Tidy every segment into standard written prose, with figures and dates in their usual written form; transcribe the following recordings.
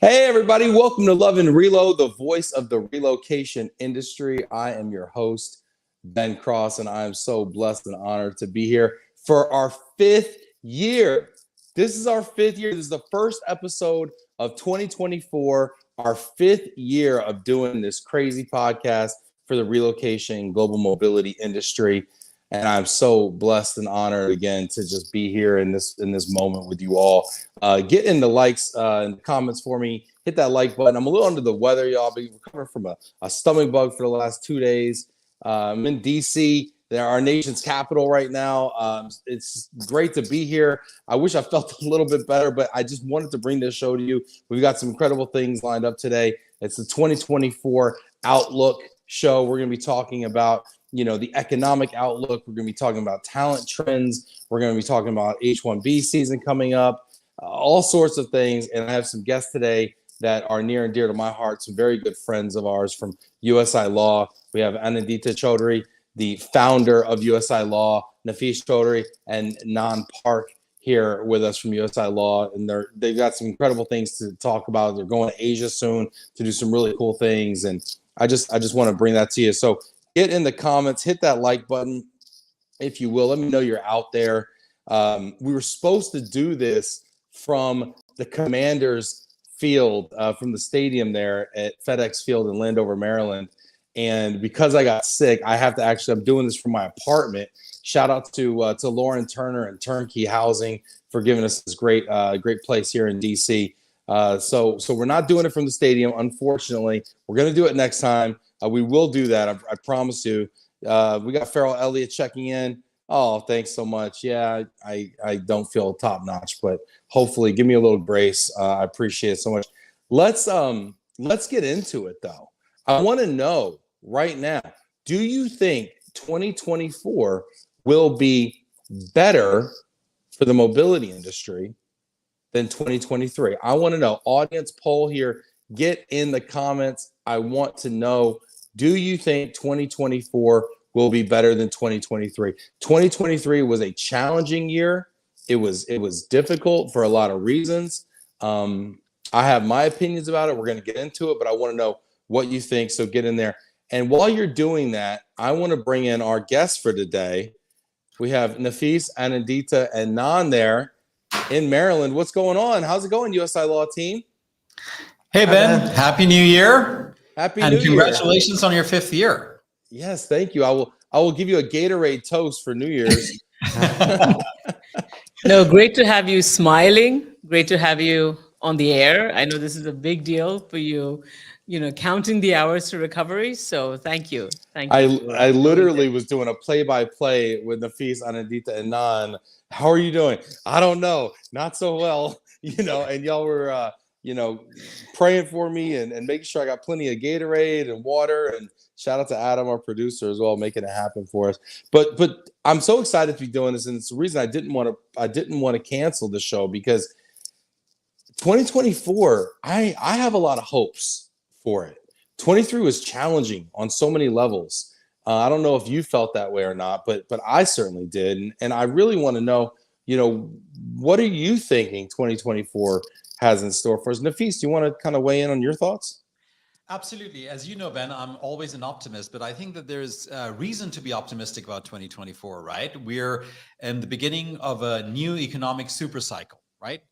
Hey, everybody, welcome to Love and Reload, the voice of the relocation industry. I am your host, Ben Cross, and I am so blessed and honored to be here for our fifth year. This is our fifth year. This is the first episode of 2024, our fifth year of doing this crazy podcast for the relocation global mobility industry. And I'm so blessed and honored again to just be here in this moment with you all. Get in the likes and the comments for me. Hit that like button. I'm a little under the weather, y'all. I've been recovering from a stomach bug for the last 2 days. I'm in DC. They're our nation's capital right now. It's great to be here. I wish I felt a little bit better, but I just wanted to bring this show to you. We've got some incredible things lined up today. It's the 2024 Outlook show. We're going to be talking about the economic outlook. We're going to be talking about talent trends. We're going to be talking about H-1B season coming up, all sorts of things. And I have some guests today that are near and dear to my heart, some very good friends of ours from USILaw. We have Anandita Chaudhary, the founder of USILaw, Nafis Chaudhary, and Nan Park here with us from USILaw. And they've got some incredible things to talk about. They're going to Asia soon to do some really cool things. And I just want to bring that to you. So get in the comments, hit that like button, if you will. Let me know you're out there. We were supposed to do this from the Commanders field, from the stadium there at FedEx Field in Landover, Maryland. And because I got sick, I have to I'm doing this from my apartment. Shout out to Lauren Turner and Turnkey Housing for giving us this great place here in DC. So we're not doing it from the stadium, unfortunately. We're going to do it next time. We will do that. I promise you. We got Farrell Elliott checking in. Oh, thanks so much. Yeah, I don't feel top notch, but hopefully give me a little grace. I appreciate it so much. Let's get into it though. I want to know right now, do you think 2024 will be better for the mobility industry than 2023? I want to know. Audience poll here. Get in the comments. I want to know, do you think 2024 will be better than 2023? 2023 was a challenging year. It was difficult for a lot of reasons. I have my opinions about it. We're going to get into it, but I want to know what you think. So get in there. And while you're doing that, I want to bring in our guests for today. We have Nafis, Anandita, and Nan there in Maryland. What's going on? How's it going, USILaw team? Hey, Ben. Happy New Year. Happy New Year. And congratulations on your fifth year. Yes, thank you. I will give you a Gatorade toast for New Year's. No, great to have you smiling. Great to have you on the air. I know this is a big deal for you, counting the hours to recovery. So thank you. Thank you. I literally was doing a play-by-play with Nafis, Anandita, and Nan. How are you doing? I don't know. Not so well, and y'all were, praying for me and making sure I got plenty of Gatorade and water. And shout out to Adam, our producer, as well, making it happen for us. But I'm so excited to be doing this, and it's the reason I didn't want to cancel the show, because 2024, I have a lot of hopes for it. 23 was challenging on so many levels. I don't know if you felt that way or not, but I certainly did. And I really want to know, what are you thinking 2024 has in store for us? Nafis, do you want to kind of weigh in on your thoughts? Absolutely. As you know, Ben, I'm always an optimist, but I think that there's a reason to be optimistic about 2024, right? We're in the beginning of a new economic super cycle, right?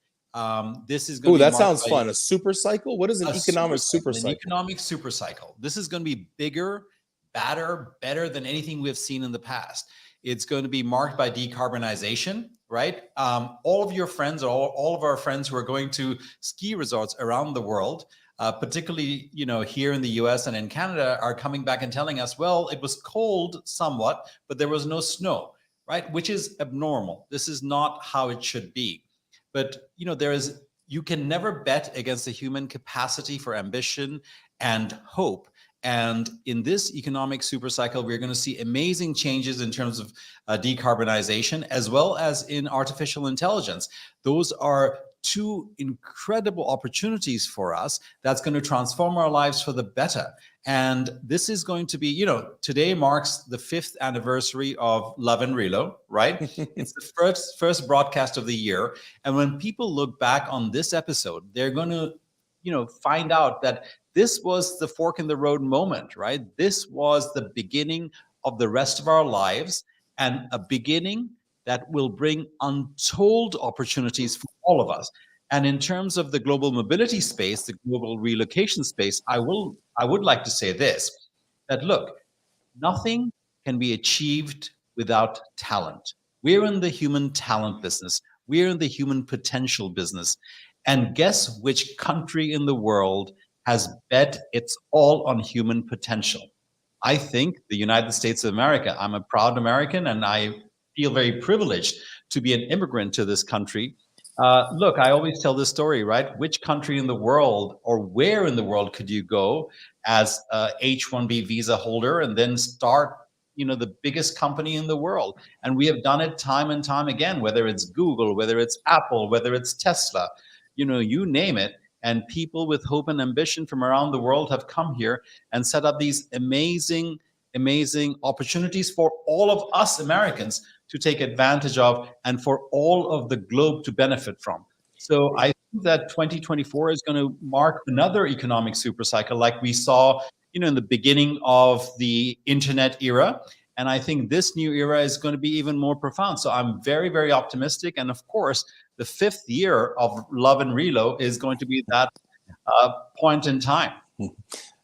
This is going to be that sounds fun. A super cycle? What is an economic super cycle? An economic super cycle. This is going to be bigger, better than anything we've seen in the past. It's going to be marked by decarbonization, right? All of your friends, all of our friends who are going to ski resorts around the world, particularly, here in the US and in Canada, are coming back and telling us, well, it was cold somewhat, but there was no snow, right? Which is abnormal. This is not how it should be. But, you can never bet against the human capacity for ambition and hope. And in this economic super cycle, we're going to see amazing changes in terms of decarbonization, as well as in artificial intelligence. Those are two incredible opportunities for us that's going to transform our lives for the better. And this is going to be, today marks the 5th anniversary of Love and Relo, right? It's the first broadcast of the year. And when people look back on this episode, they're going to find out that this was the fork in the road moment, right? This was the beginning of the rest of our lives, and a beginning that will bring untold opportunities for all of us. And in terms of the global mobility space, the global relocation space, I would like to say this, that look, nothing can be achieved without talent. We're in the human talent business. We're in the human potential business. And guess which country in the world has bet its all on human potential? I think the United States of America. I'm a proud American, and I feel very privileged to be an immigrant to this country. Look, I always tell this story, right? Which country in the world, or where in the world, could you go as a H-1B visa holder and then start, the biggest company in the world? And we have done it time and time again, whether it's Google, whether it's Apple, whether it's Tesla, you name it. And people with hope and ambition from around the world have come here and set up these amazing, amazing opportunities for all of us Americans to take advantage of, and for all of the globe to benefit from. So I think that 2024 is going to mark another economic supercycle like we saw, in the beginning of the internet era. And I think this new era is going to be even more profound. So I'm very, very optimistic. And of course, the 5th year of Love and Relo is going to be that point in time.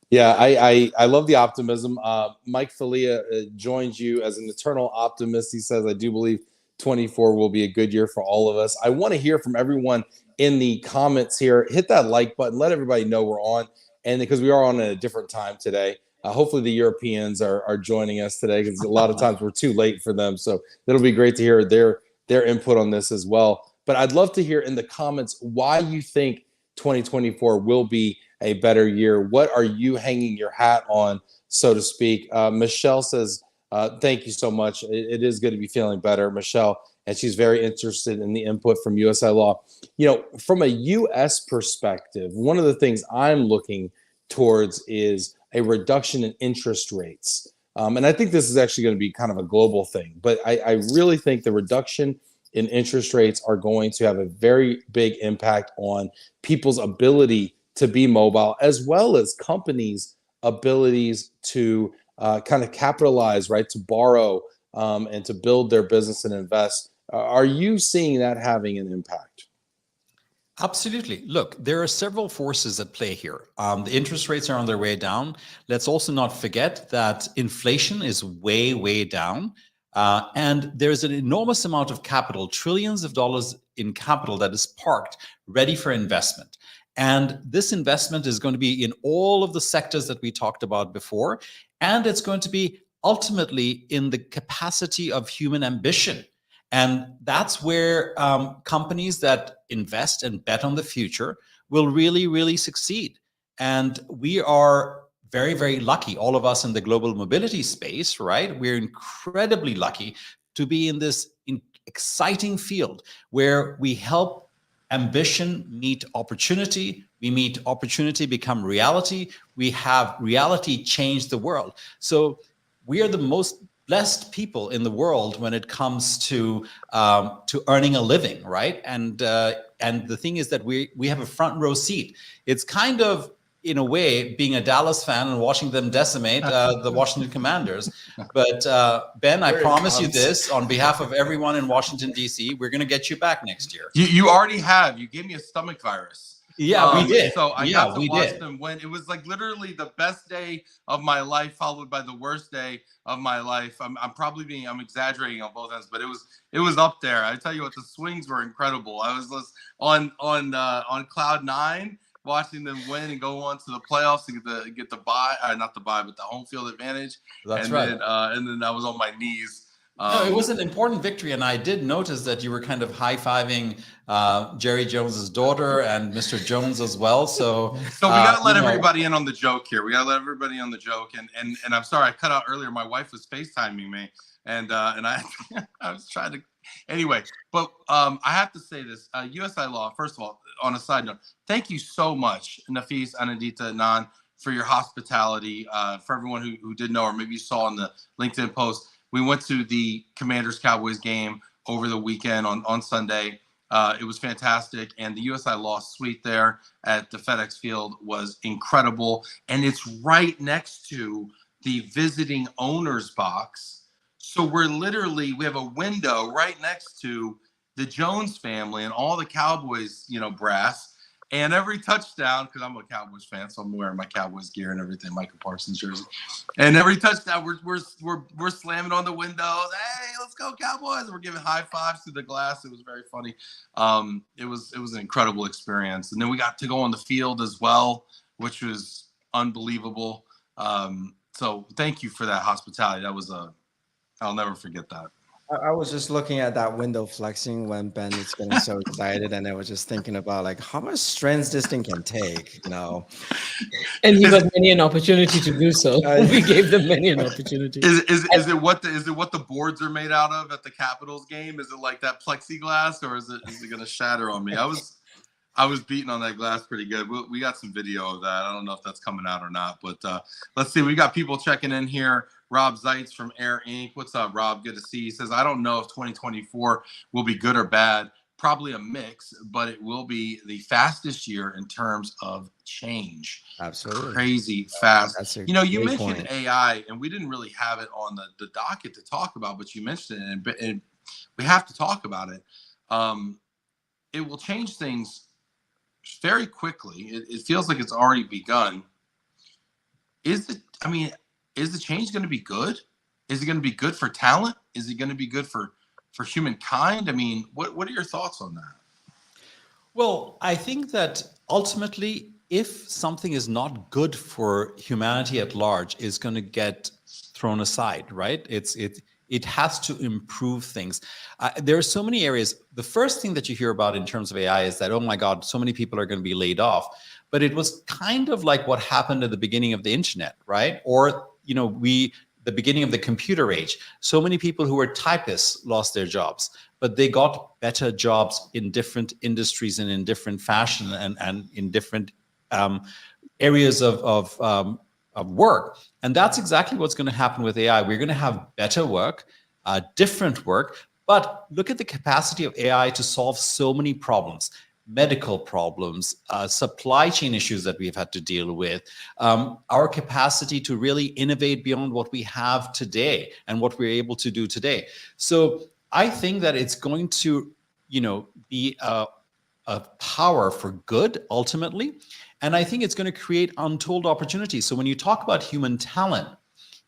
Yeah, I love the optimism. Mike Falia joins you as an eternal optimist. He says, I do believe 24 will be a good year for all of us. I want to hear from everyone in the comments here. Hit that like button. Let everybody know we're on. And because we are on at a different time today, hopefully the Europeans are joining us today, because a lot of times we're too late for them. So it'll be great to hear their input on this as well. But I'd love to hear in the comments why you think 2024 will be a better year. What are you hanging your hat on, so to speak? Michelle says, thank you so much. It is good to be feeling better, Michelle. And she's very interested in the input from USILaw. From a U.S. perspective, one of the things I'm looking towards is a reduction in interest rates. And I think this is actually going to be kind of a global thing. But I really think the reduction in interest rates are going to have a very big impact on people's ability to be mobile, as well as companies' abilities to kind of capitalize, right, to borrow and to build their business and invest. Are you seeing that having an impact? Absolutely. Look, there are several forces at play here. The interest rates are on their way down. Let's also not forget that inflation is way, way down. And there's an enormous amount of capital, trillions of dollars in capital that is parked, ready for investment. And this investment is going to be in all of the sectors that we talked about before. And it's going to be ultimately in the capacity of human ambition. And that's where companies that invest and bet on the future will really, really succeed. And we are very, very lucky, all of us in the global mobility space, right? We're incredibly lucky to be in this exciting field where we help ambition meet opportunity. We meet opportunity become reality. We have reality change the world. So we are the most blessed people in the world when it comes to earning a living, right? And the thing is that we have a front row seat. It's kind of, in a way, being a Dallas fan and watching them decimate the Washington Commanders. But Ben, I promise you this, on behalf of everyone in Washington, D.C., we're going to get you back next year. You already have. You gave me a stomach virus. Yeah, we did. So I got to watch them win. It was like literally the best day of my life, followed by the worst day of my life. I'm exaggerating on both ends, but it was up there. I tell you what, the swings were incredible. I was on cloud nine, watching them win and go on to the playoffs to get the bye, not the bye, but the home field advantage. That's right. And then I was on my knees. No, it was an important victory, and I did notice that you were kind of high-fiving Jerry Jones's daughter and Mr. Jones as well. So we gotta let everybody in on the joke here. We gotta let everybody on the joke. And I'm sorry I cut out earlier. My wife was FaceTiming me, and I I was trying to anyway. But I have to say this: USILaw. First of all, on a side note, thank you so much, Nafis, Anandita, Nan, for your hospitality. For everyone who didn't know, or maybe you saw in the LinkedIn post. We went to the Commanders-Cowboys game over the weekend on Sunday. It was fantastic, and the USILaw suite there at the FedEx field was incredible, and it's right next to the visiting owner's box. So we have a window right next to the Jones family and all the Cowboys, brass. And every touchdown, because I'm a Cowboys fan, so I'm wearing my Cowboys gear and everything, Michael Parsons jersey. And every touchdown, we're slamming on the windows. Hey, let's go Cowboys! We're giving high fives to the glass. It was very funny. It was an incredible experience. And then we got to go on the field as well, which was unbelievable. So thank you for that hospitality. I'll never forget that. I was just looking at that window flexing when Ben is getting so excited, and I was just thinking about like how much strength this thing can take, And he got many an opportunity to do so. We gave them many an opportunity. Is it what the boards are made out of at the Capitals game? Is it like that plexiglass, or is it going to shatter on me? I was beating on that glass pretty good. We got some video of that. I don't know if that's coming out or not, but let's see. We got people checking in here. Rob Zeitz from Air Inc. What's up, Rob? Good to see you. He says, I don't know if 2024 will be good or bad. Probably a mix, but it will be the fastest year in terms of change. Absolutely. Crazy fast. That's you mentioned point. AI, and we didn't really have it on the docket to talk about, but you mentioned it, and we have to talk about it. It will change things very quickly. It feels like it's already begun. Is the change going to be good? Is it going to be good for talent? Is it going to be good for humankind? I mean, what are your thoughts on that? Well, I think that ultimately, if something is not good for humanity at large, it's going to get thrown aside, right? It has to improve things. There are so many areas. The first thing that you hear about in terms of AI is that, oh my God, so many people are going to be laid off. But it was kind of like what happened at the beginning of the internet, right? Or, the beginning of the computer age. So many people who were typists lost their jobs, but they got better jobs in different industries and in different fashion and in different areas of work. And that's exactly what's going to happen with AI. We're going to have better work, different work, but look at the capacity of AI to solve so many problems. Medical problems, supply chain issues that we've had to deal with, our capacity to really innovate beyond what we have today and what we're able to do today. So I think that it's going to, be a power for good ultimately. And I think it's going to create untold opportunities. So when you talk about human talent,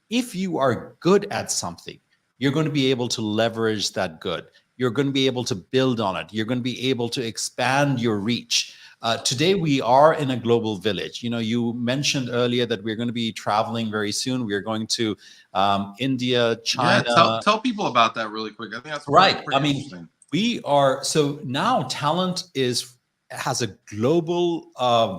if you are good at something, you're going to be able to leverage that good. You're going to be able to build on it. You're going to be able to expand your reach. Today, we are in a global village. You mentioned earlier that we're going to be traveling very soon. We're going to India, China. Yeah, tell people about that really quick. I think that's right. Pretty interesting. We are, so now talent has a global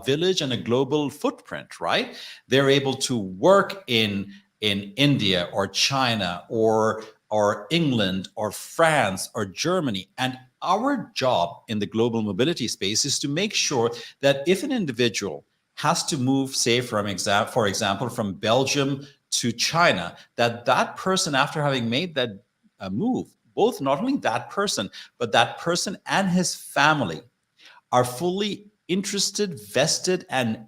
village and a global footprint, right? They're able to work in India or China or England or France or Germany. And our job in the global mobility space is to make sure that if an individual has to move, say, for example, from Belgium to China, that person, after having made that move, both not only that person, but that person and his family are fully interested, vested, and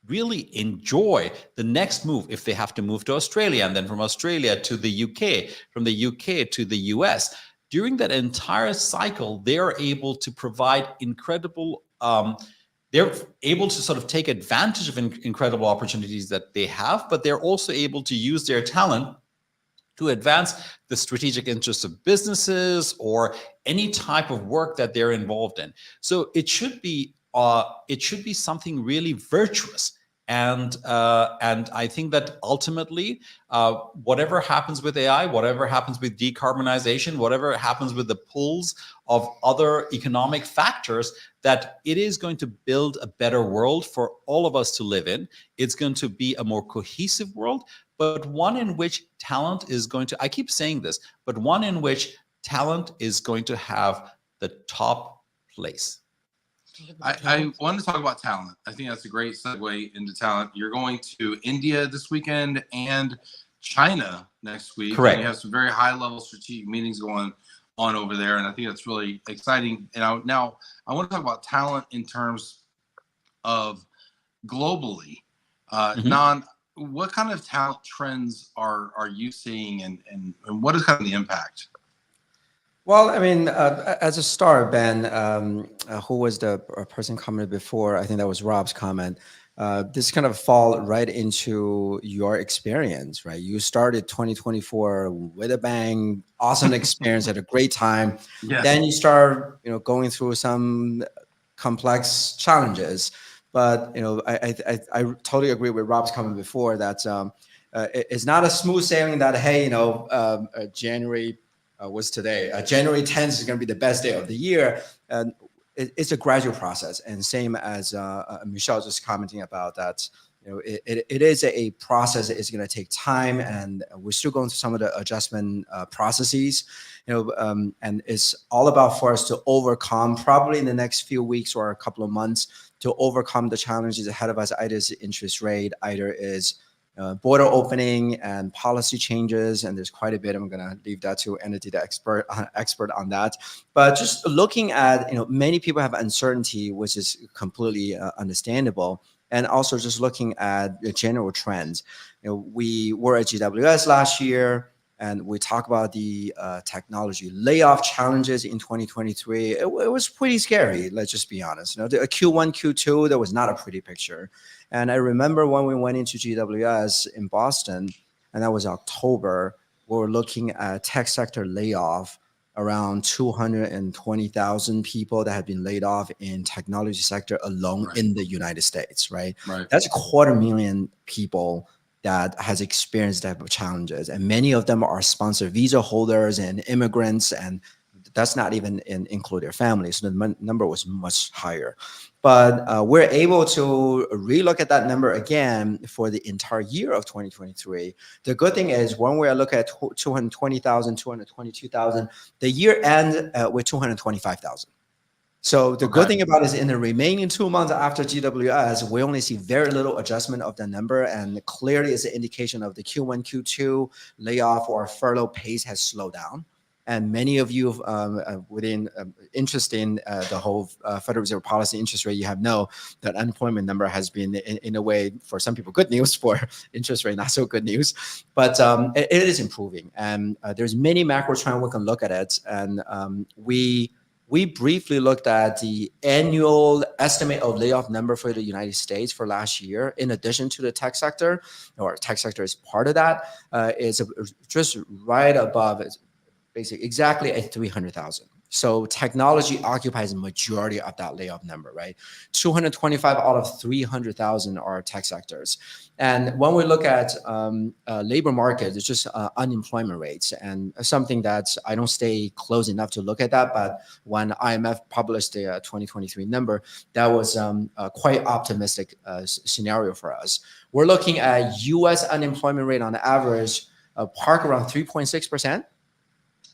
really enjoy the next move if they have to move to Australia, and then from Australia to the UK, from the UK to the US. During that entire cycle, they are able to provide incredible, they're able to sort of take advantage of incredible opportunities that they have, but they're also able to use their talent to advance the strategic interests of businesses or any type of work that they're involved in. So it should be something really virtuous. And I think that ultimately, whatever happens with AI, whatever happens with decarbonization, whatever happens with the pulls of other economic factors, that it is going to build a better world for all of us to live in. It's going to be a more cohesive world, but one in which talent is going to, I keep saying this, but one in which talent is going to have the top place. I wanted to talk about talent. I think that's a great segue into talent. You're going to India this weekend and China next week. Correct. And you have some very high-level strategic meetings going on over there, and I think that's really exciting. And now I want to talk about talent in terms of globally. What kind of talent trends are you seeing, and what is kind of the impact? Well, I mean, as a start, Ben, who was the person commented before? I think that was Rob's comment. This kind of fall right into your experience, right? You started 2024 with a bang, awesome experience, had a great time. Yes. Then you start, going through some complex challenges. But I totally agree with Rob's comment before that it's not a smooth sailing. That hey, January was today. January 10th is going to be the best day of the year. And it's a gradual process. And same as Michelle just commenting about that, it is a process that is going to take time, and we're still going through some of the adjustment processes, and it's all about for us to overcome probably in the next few weeks or a couple of months to overcome the challenges ahead of us. Either is interest rate, either is border opening and policy changes, and there's quite a bit. I'm going to leave that to Entity, the expert on that. But just looking at, many people have uncertainty, which is completely understandable. And also just looking at the general trends. We were at GWS last year, and we talk about the technology layoff challenges in 2023. It was pretty scary. Let's just be honest. The Q1, Q2, that was not a pretty picture. And I remember when we went into GWS in Boston, and that was October, we were looking at tech sector layoff, around 220,000 people that had been laid off in technology sector alone in the United States, right? That's 250,000 people that has experienced that type of challenges. And many of them are sponsored visa holders and immigrants, and that's not even include their families. So the number was much higher. But we're able to relook at that number again for the entire year of 2023. The good thing is when we look at 220,000, 222,000, the year ends with 225,000. So the good thing about it is in the remaining 2 months after GWS, we only see very little adjustment of the number, and clearly it's an indication of the Q1, Q2 layoff or furlough pace has slowed down. And many of you within interest in the whole Federal Reserve policy interest rate, you know that unemployment number has been in a way for some people good news, for interest rate not so good news, but it is improving. And there's many macro trends we can look at it, and we briefly looked at the annual estimate of layoff number for the United States for last year. In addition to the tech sector, or tech sector is part of that, is just right above. Basically exactly at 300,000. So technology occupies a majority of that layoff number, right? 225 out of 300,000 are tech sectors. And when we look at labor market, it's just unemployment rates, and something that I don't stay close enough to look at that. But when IMF published the 2023 number, that was a quite optimistic scenario for us. We're looking at U.S. unemployment rate on average, park around 3.6%.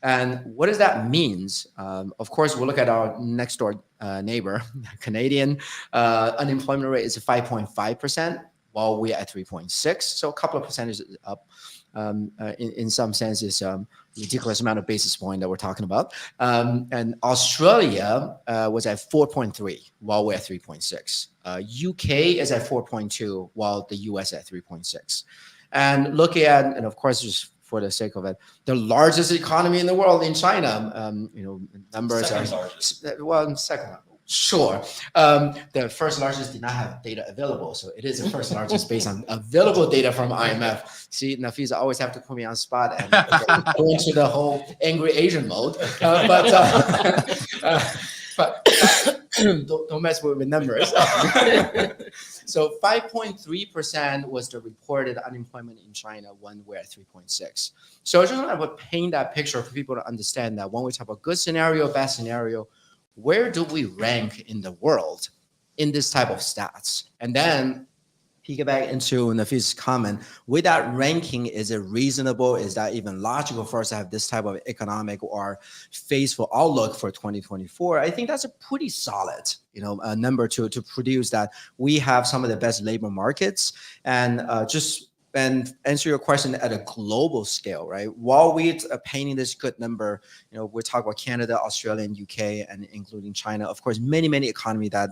And what does that mean? Of course, we'll look at our next door neighbor, Canadian. Unemployment rate is 5.5%, while we're at 3.6. So a couple of percentages up. In some sense, it's a ridiculous amount of basis point that we're talking about. And Australia was at 4.3, while we're at 3.6. UK is at 4.2, while the US at 3.6. And looking at, and of course, just for the sake of it, the largest economy in the world in China, numbers second. Sure. The first largest did not have data available. So it is the first largest based on available data from IMF. See, Nafisa always have to put me on spot and go into the whole angry Asian mode. But don't mess with the numbers. So 5.3% was the reported unemployment in China when we're at 3.6. So I just want to paint that picture for people to understand that when we talk about good scenario, bad scenario, where do we rank in the world in this type of stats? And then piggyback into Nafisa's comment, with that ranking, is it reasonable? Is that even logical for us to have this type of economic or faithful outlook for 2024? I think that's a pretty solid, number to produce that we have some of the best labor markets. And just and answer your question at a global scale, right? While we're painting this good number, we're talking about Canada, Australia, and UK, and including China. Of course, many economies that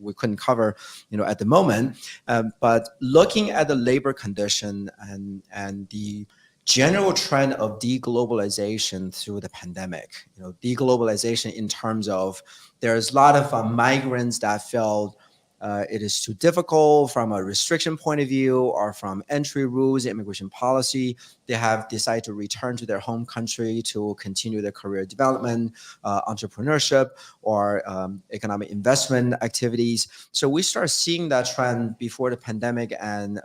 we couldn't cover, at the moment. But looking at the labor condition and the general trend of deglobalization through the pandemic, deglobalization in terms of there's a lot of migrants that felt it is too difficult from a restriction point of view or from entry rules, immigration policy. They have decided to return to their home country to continue their career development, entrepreneurship, or economic investment activities. So we start seeing that trend before the pandemic and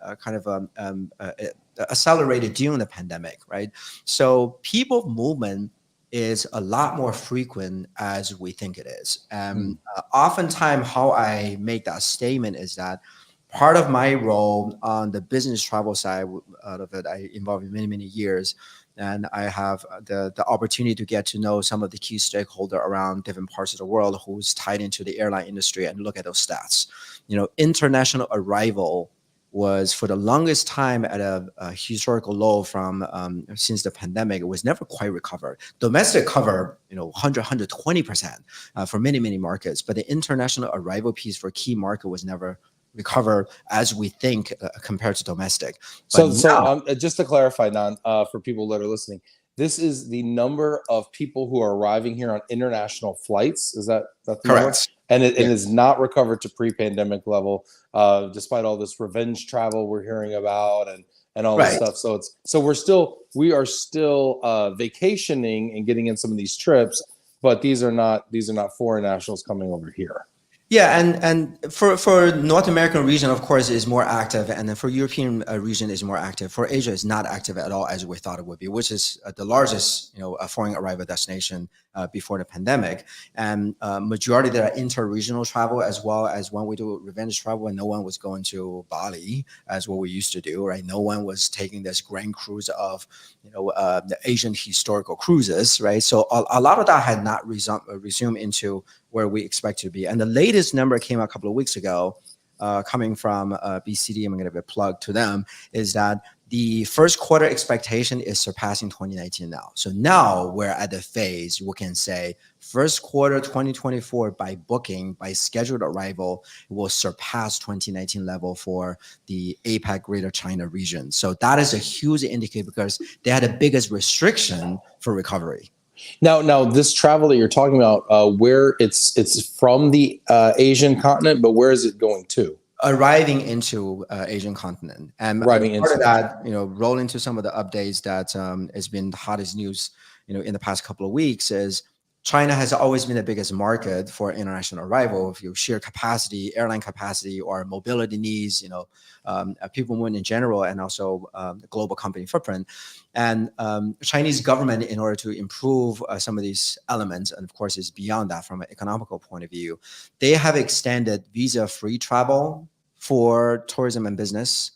accelerated during the pandemic, right? So people movement is a lot more frequent as we think it is. Oftentimes, how I make that statement is that part of my role on the business travel side, out of it, I involved in many years, and I have the opportunity to get to know some of the key stakeholders around different parts of the world who's tied into the airline industry and look at those stats. International arrival was for the longest time at a historical low from since the pandemic. It was never quite recovered. Domestic cover, 120% for many markets, but the international arrival piece for key market was never recovered as we think compared to domestic. So just to clarify, Nan, for people that are listening, this is the number of people who are arriving here on international flights. Is that the correct? Number? And it is not recovered to pre-pandemic level, despite all this revenge travel we're hearing about and all this stuff. So we are still vacationing and getting in some of these trips, but these are not foreign nationals coming over here. Yeah, and for North American region, of course, is more active, and then for European region is more active. For Asia, is not active at all as we thought it would be, which is the largest foreign arrival destination before the pandemic. And majority that are inter-regional travel, as well as when we do revenge travel, and no one was going to Bali as what we used to do, right? No one was taking this grand cruise of the Asian historical cruises, right? So a lot of that had not resumed into where we expect to be. And the latest number came out a couple of weeks ago, coming from BCD, I'm going to give a plug to them, is that the first quarter expectation is surpassing 2019 now. So now we're at the phase we can say first quarter 2024 by booking, by scheduled arrival, will surpass 2019 level for the APAC Greater China region. So that is a huge indicator because they had the biggest restriction for recovery. Now, this travel that you're talking about, where it's from the Asian continent, but where is it going to? Arriving into Asian continent, and part of that, roll into some of the updates that has been the hottest news, in the past couple of weeks is China has always been the biggest market for international arrival. If you sheer capacity, airline capacity, or mobility needs, people moving in general, and also the global company footprint. And Chinese government, in order to improve some of these elements, and of course, it's beyond that from an economical point of view, they have extended visa-free travel for tourism and business,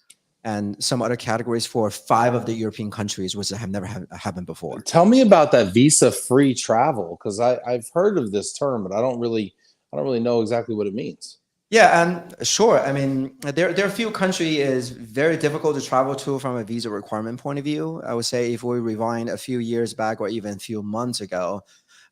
and some other categories for 5 of the European countries, which have never happened before. Tell me about that visa-free travel, because I've heard of this term, but I don't really know exactly what it means. Yeah, and sure. I mean, there are a few countries is very difficult to travel to from a visa requirement point of view. I would say if we rewind a few years back or even a few months ago,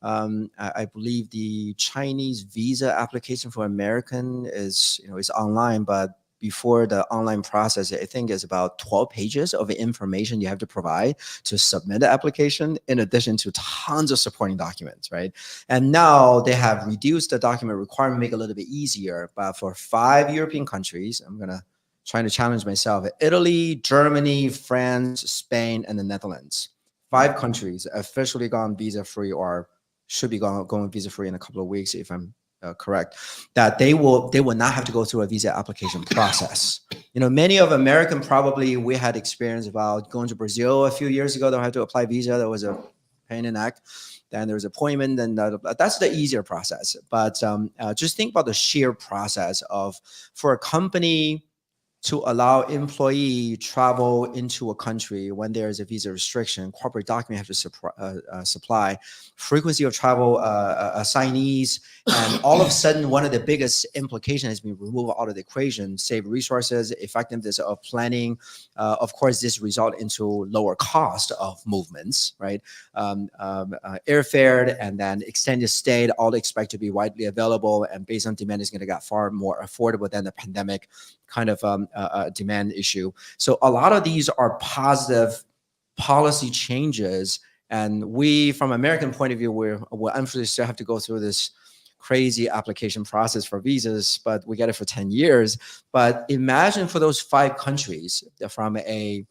I believe the Chinese visa application for American is online, but before the online process, I think is about 12 pages of information you have to provide to submit the application, in addition to tons of supporting documents, right? And now they have reduced the document requirement, make it a little bit easier. But for 5 European countries, I'm trying to challenge myself: Italy, Germany, France, Spain, and the Netherlands. 5 countries officially gone visa-free, or should be going visa-free in a couple of weeks, if I'm correct, that they will not have to go through a visa application process. Many of American, probably we had experience about going to Brazil a few years ago. They had to apply visa. That was a pain in the neck. Then there was appointment, and that's the easier process. But just think about the sheer process of, for a company to allow employee travel into a country when there is a visa restriction. Corporate document have to supply, frequency of travel, assignees, and all of a sudden, one of the biggest implications has been removed out of the equation, save resources, effectiveness of planning. Of course, this result into lower cost of movements, right? Airfare and then extended stay, all expect to be widely available, and based on demand is going to get far more affordable than the pandemic kind of demand issue. So a lot of these are positive policy changes, and we, from American point of view, we'll unfortunately still have to go through this crazy application process for visas, but we get it for 10 years. But imagine for those 5 countries, from a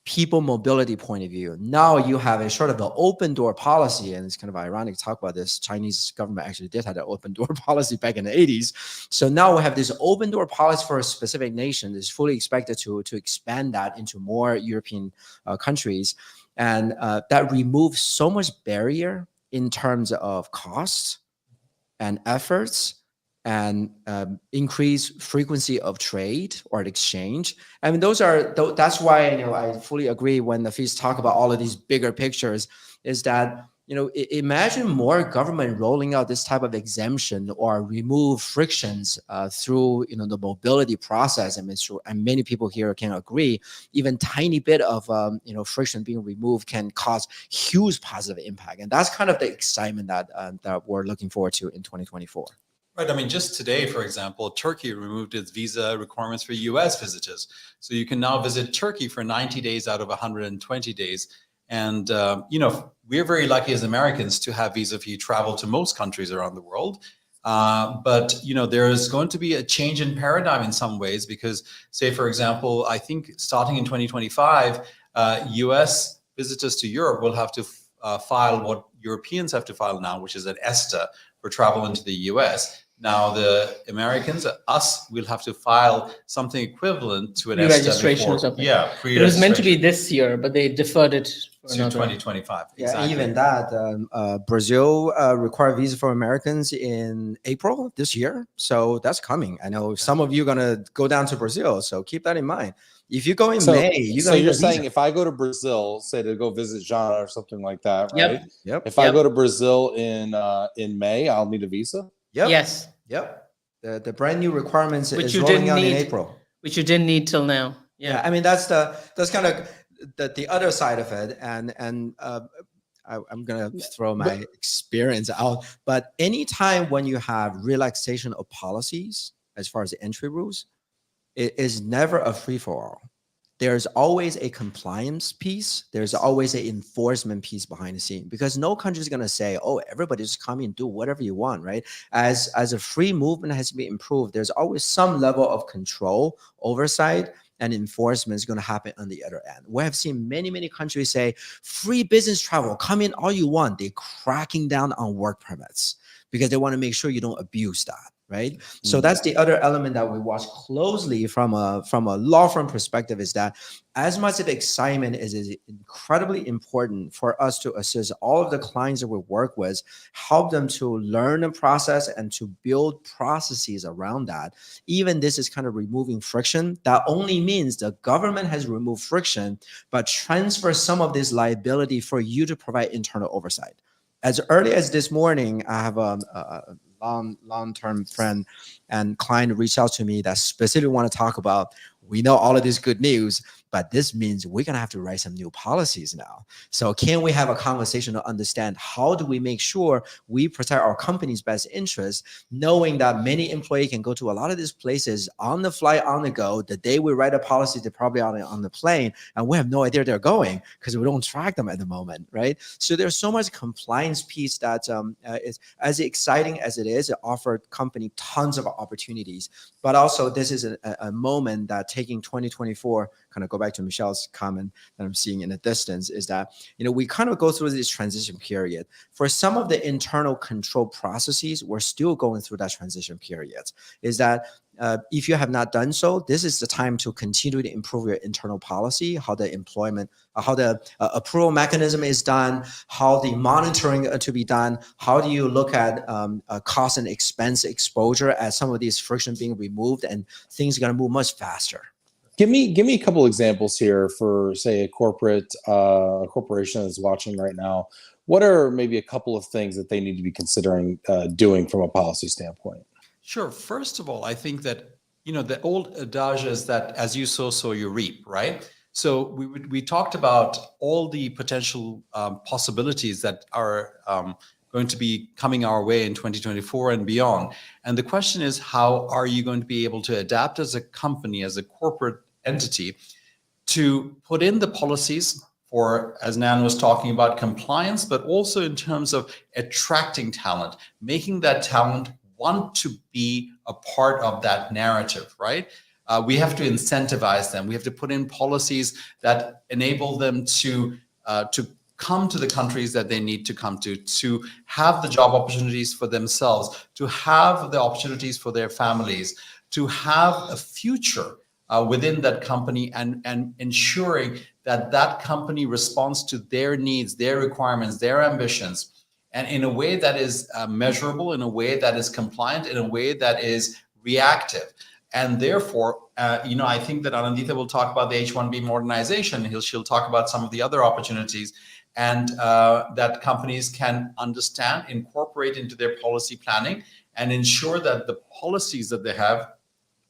people mobility point of view, now you have a sort of an open door policy, and it's kind of ironic to talk about this. Chinese government actually did have an open door policy back in the 80s. So now we have this open door policy for a specific nation. Is fully expected to expand that into more European countries, and that removes so much barrier in terms of costs and efforts, and increase frequency of trade or exchange. I mean, that's why, I fully agree when the fees talk about all of these bigger pictures, is that, imagine more government rolling out this type of exemption or remove frictions through, the mobility process. I mean, and many people here can agree, even tiny bit of, friction being removed can cause huge positive impact. And that's kind of the excitement that we're looking forward to in 2024. Right. I mean, just today, for example, Turkey removed its visa requirements for US visitors. So you can now visit Turkey for 90 days out of 120 days. And, we're very lucky as Americans to have visa-free travel to most countries around the world. But, there is going to be a change in paradigm in some ways, because, say, for example, I think starting in 2025, US visitors to Europe will have to file what Europeans have to file now, which is an ESTA for travel into the US. Now, the Americans, us, will have to file something equivalent to an registration or something. Yeah, it was meant to be this year, but they deferred it to 2025. Yeah, Exactly. even that. Brazil required visa for Americans in April this year, so that's coming. I know some of you are gonna go down to Brazil, so keep that in mind. If you go in May, you're saying if I go to Brazil, say to go visit John or something like that, right? Yep. If I go to Brazil in May, I'll need a visa. Yep. Yes. Yep. The brand new requirements Which is you rolling didn't out in need. April. Which you didn't need till now. Yeah. I mean, that's kind of the other side of it, and I'm gonna throw my experience out. But anytime when you have relaxation of policies as far as the entry rules, it is never a free for all. There's always a compliance piece. There's always an enforcement piece behind the scene, because no country is going to say, oh, everybody just come and do whatever you want, right? As a free movement has to be improved, there's always some level of control, oversight, and enforcement is going to happen on the other end. We have seen many countries say, free business travel, come in all you want. They're cracking down on work permits because they want to make sure you don't abuse that. Right. So that's the other element that we watch closely from a law firm perspective, is that as much of excitement is incredibly important for us to assist all of the clients that we work with, help them to learn the process and to build processes around that. Even this is kind of removing friction. That only means the government has removed friction, but transfer some of this liability for you to provide internal oversight. As early as this morning, I have a long-term friend and client reached out to me that specifically want to talk about, we know all of this good news, but this means we're going to have to write some new policies now. So can we have a conversation to understand how do we make sure we protect our company's best interests, knowing that many employees can go to a lot of these places on the fly, on the go. The day we write a policy, they're probably on the plane, and we have no idea they're going because we don't track them at the moment, right? So there's so much compliance piece that is as exciting as it is. It offered company tons of opportunities, but also this is a moment that taking 2024, kind of go back to Michelle's comment that I'm seeing in the distance, is that, we kind of go through this transition period. For some of the internal control processes, we're still going through that transition period. Is that if you have not done so, this is the time to continue to improve your internal policy, how the employment, how the approval mechanism is done, how the monitoring to be done, how do you look at cost and expense exposure as some of these friction being removed, and things are going to move much faster. Give me a couple examples here for, say, a corporation that's watching right now. What are maybe a couple of things that they need to be considering doing from a policy standpoint? Sure. First of all, I think that, the old adage is that as you sow, so you reap, right? So we talked about all the potential possibilities that are going to be coming our way in 2024 and beyond. And the question is, how are you going to be able to adapt as a company, as a corporate entity, to put in the policies for, as Nan was talking about, compliance, but also in terms of attracting talent, making that talent want to be a part of that narrative, right? We have to incentivize them. We have to put in policies that enable them to come to the countries that they need to come to have the job opportunities for themselves, to have the opportunities for their families, to have a future within that company, and ensuring that that company responds to their needs, their requirements, their ambitions, and in a way that is measurable, in a way that is compliant, in a way that is reactive. And therefore, I think that Anandita will talk about the H-1B modernization. She'll talk about some of the other opportunities, and that companies can understand, incorporate into their policy planning, and ensure that the policies that they have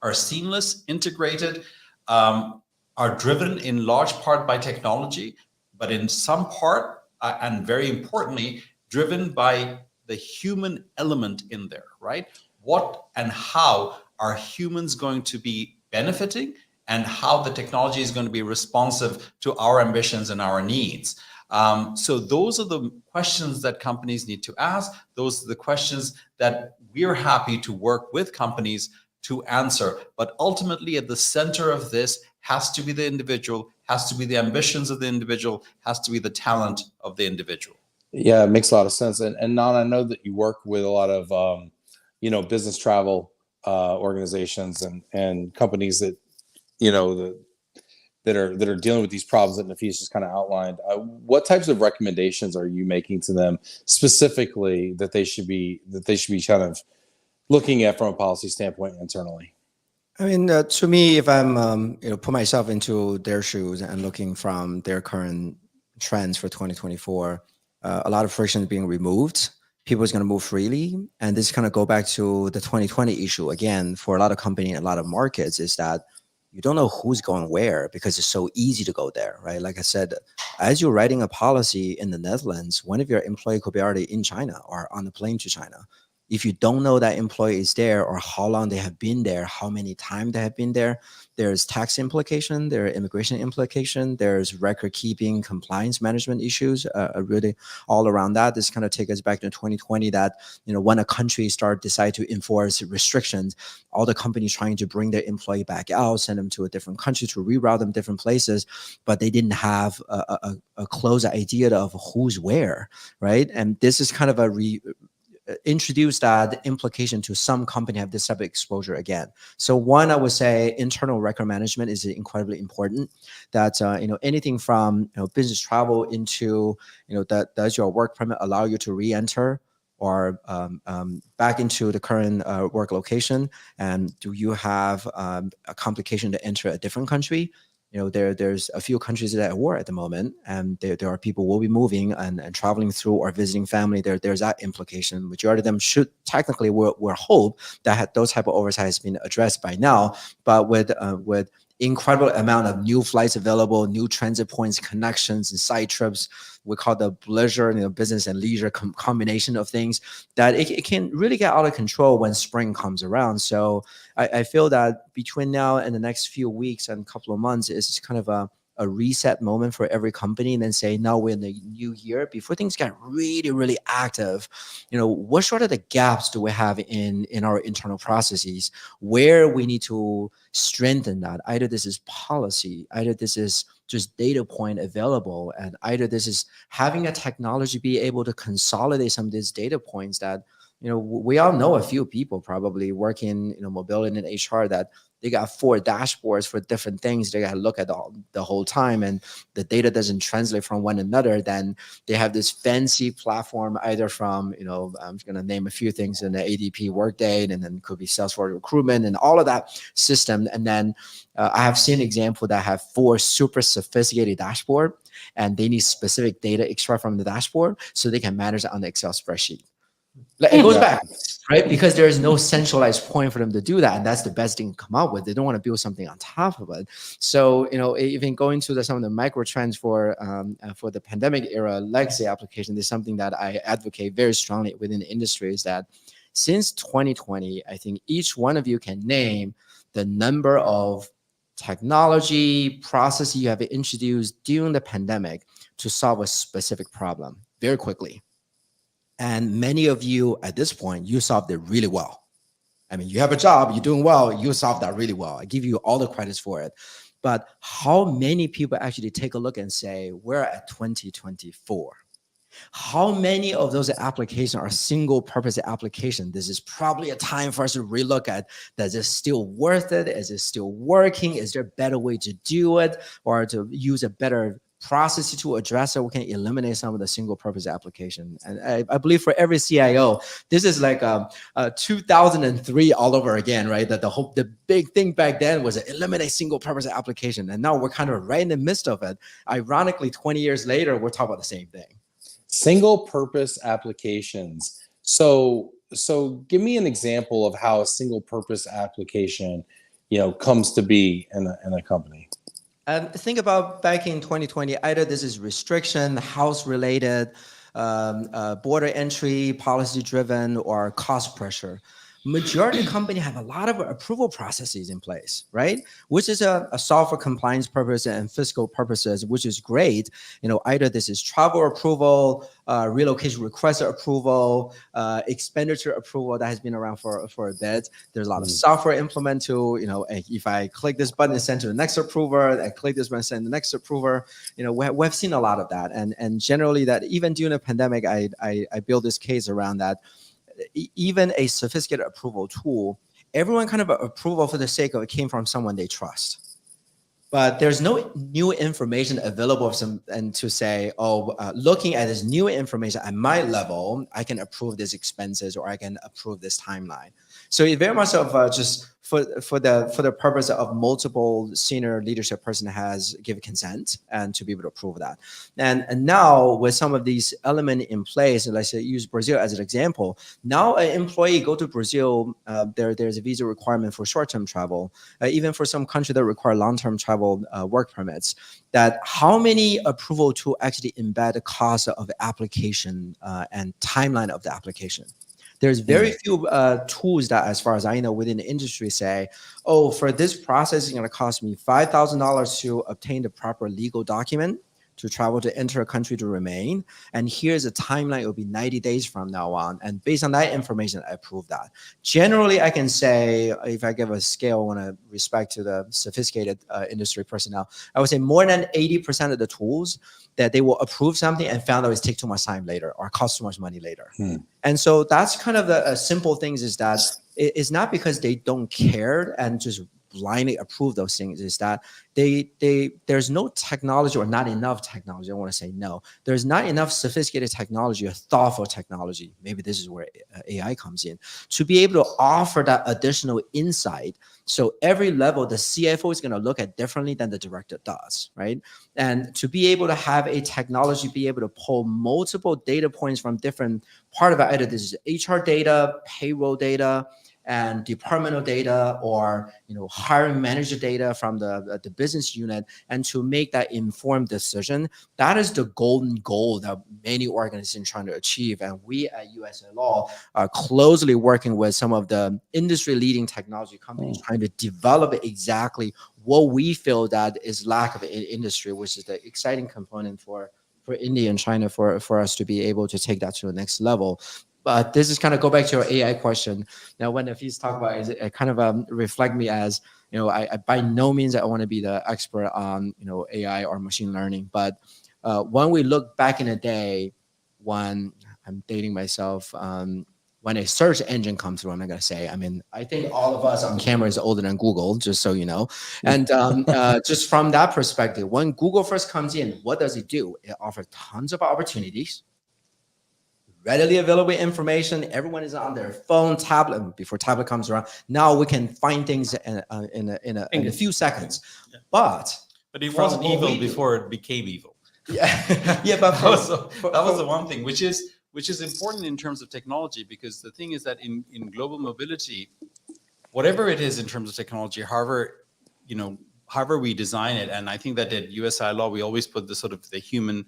are seamless, integrated, are driven in large part by technology, but in some part, and very importantly, driven by the human element in there, right? What and how are humans going to be benefiting, and how the technology is going to be responsive to our ambitions and our needs. So those are the questions that companies need to ask. Those are the questions that we're happy to work with companies to answer. But ultimately, at the center of this has to be the individual, has to be the ambitions of the individual, has to be the talent of the individual. Yeah, it makes a lot of sense. And Nan, I know that you work with a lot of business travel organizations and companies that that are dealing with these problems that Nafis just kind of outlined. What types of recommendations are you making to them specifically that they should be kind of looking at from a policy standpoint internally? I mean, to me, if I'm put myself into their shoes and looking from their current trends for 2024, a lot of friction is being removed. People is going to move freely, and this kind of go back to the 2020 issue again for a lot of companies, a lot of markets, is that you don't know who's going where because it's so easy to go there, right? Like I said, as you're writing a policy in the Netherlands, one of your employee could be already in China or on the plane to China. If you don't know that employee is there or how long they have been there, how many times they have been there, there's tax implication, there are immigration implication, there's record keeping, compliance management issues, really all around that. This kind of takes us back to 2020 that, when a country decide to enforce restrictions, all the companies trying to bring their employee back out, send them to a different country to reroute them different places, but they didn't have a close idea of who's where, right? And this is kind of introduce that implication to some company have this type of exposure again. So one, I would say internal record management is incredibly important. That anything from business travel into that does your work permit allow you to re-enter or back into the current work location, and do you have a complication to enter a different country? There's a few countries that are at war at the moment, and there are people will be moving and traveling through or visiting family. There's that implication. Majority of them should technically, we're hope that those type of oversight has been addressed by now. But with incredible amount of new flights available, new transit points, connections, and side trips, we call the leisure, business and leisure combination of things, that it can really get out of control when spring comes around. So I feel that between now and the next few weeks and couple of months is kind of a reset moment for every company, and then say, now we're in the new year, before things get really, really active, what sort of the gaps do we have in our internal processes where we need to strengthen that? Either this is policy, either this is just data point available, and either this is having a technology be able to consolidate some of these data points that we all know a few people probably working, mobility and HR, that they got 4 dashboards for different things they got to look at the whole time, and the data doesn't translate from one another. Then they have this fancy platform, either from, I'm just going to name a few things, in the ADP Workday, and then could be Salesforce Recruitment and all of that system. And then I have seen example that have 4 super sophisticated dashboard, and they need specific data extract from the dashboard so they can manage it on the Excel spreadsheet. It goes back, right? Because there is no centralized point for them to do that. And that's the best thing to come up with. They don't want to build something on top of it. So, even going to some of the micro trends for the pandemic era legacy application, is something that I advocate very strongly within the industry, is that since 2020, I think each one of you can name the number of technology processes you have introduced during the pandemic to solve a specific problem very quickly. And many of you at this point, you solved it really well. I mean, you have a job, you're doing well, you solved that really well. I give you all the credits for it. But how many people actually take a look and say, we're at 2024? How many of those applications are single purpose applications? This is probably a time for us to relook at, does it still worth it? Is it still working? Is there a better way to do it, or to use a better process to address it? We can eliminate some of the single purpose application. And I believe for every CIO, this is like 2003 all over again, right? That the big thing back then was eliminate single purpose application. And now we're kind of right in the midst of it. Ironically, 20 years later, we're talking about the same thing. Single purpose applications. So give me an example of how a single purpose application, comes to be in a company. Think about back in 2020, either this is restriction, house related, border entry, policy driven, or cost pressure. Majority of companies have a lot of approval processes in place, right? Which is a software compliance purpose and fiscal purposes, which is great. Either this is travel approval, relocation request approval, expenditure approval that has been around for a bit. There's a lot of software implement to, if I click this button, it sends to the next approver. I click this button, send the next approver. We've seen a lot of that, and generally that even during the pandemic, I built this case around that. Even a sophisticated approval tool, everyone kind of approval for the sake of it came from someone they trust. But there's no new information available and to say, looking at this new information at my level, I can approve these expenses or I can approve this timeline. So it very much of just for the purpose of multiple senior leadership person has given consent and to be able to approve that. And now with some of these elements in place, and let's say use Brazil as an example, now an employee go to Brazil, there's a visa requirement for short-term travel, even for some countries that require long-term travel work permits, that how many approval to actually embed the cost of the application and timeline of the application. There's very few tools that, as far as I know, within the industry say, for this process, it's going to cost me $5,000 to obtain the proper legal document to travel to enter a country to remain. And here's a timeline. It will be 90 days from now on. And based on that information, I approve that. Generally, I can say, if I give a scale, I want to respect to the sophisticated industry personnel, I would say more than 80% of the tools that they will approve something and found out it takes too much time later or cost too much money later. And so that's kind of the simple things, is that it's not because they don't care and just blindly approve those things, is that there's no technology or not enough technology. I want to say no. There's not enough sophisticated technology or thoughtful technology. Maybe this is where AI comes in to be able to offer that additional insight. So every level, the CFO is going to look at differently than the director does, right? And to be able to have a technology, be able to pull multiple data points from different part of it, either this is HR data, payroll data, and departmental data, or hiring manager data from the business unit, and to make that informed decision. That is the golden goal that many organizations are trying to achieve. And we at USILaw are closely working with some of the industry leading technology companies trying to develop exactly what we feel that is lack of in industry, which is the exciting component for India and China for us to be able to take that to the next level. But this is kind of go back to your AI question. Now, when he's talking about it kind of reflect me as, I by no means I want to be the expert on, AI or machine learning. But when we look back in the day, when I'm dating myself, when a search engine comes through, I'm not going to say, I mean, I think all of us on camera is older than Google, just so you know. And just from that perspective, when Google first comes in, what does it do? It offers tons of opportunities, readily available information. Everyone is on their phone, tablet. Before tablet comes around, now we can find things in a few seconds. Yeah. But it wasn't evil before it became evil. Yeah, yeah, but that was the one thing, which is important in terms of technology, because the thing is that in global mobility, whatever it is in terms of technology, however we design it, and I think that at USILaw we always put the sort of the human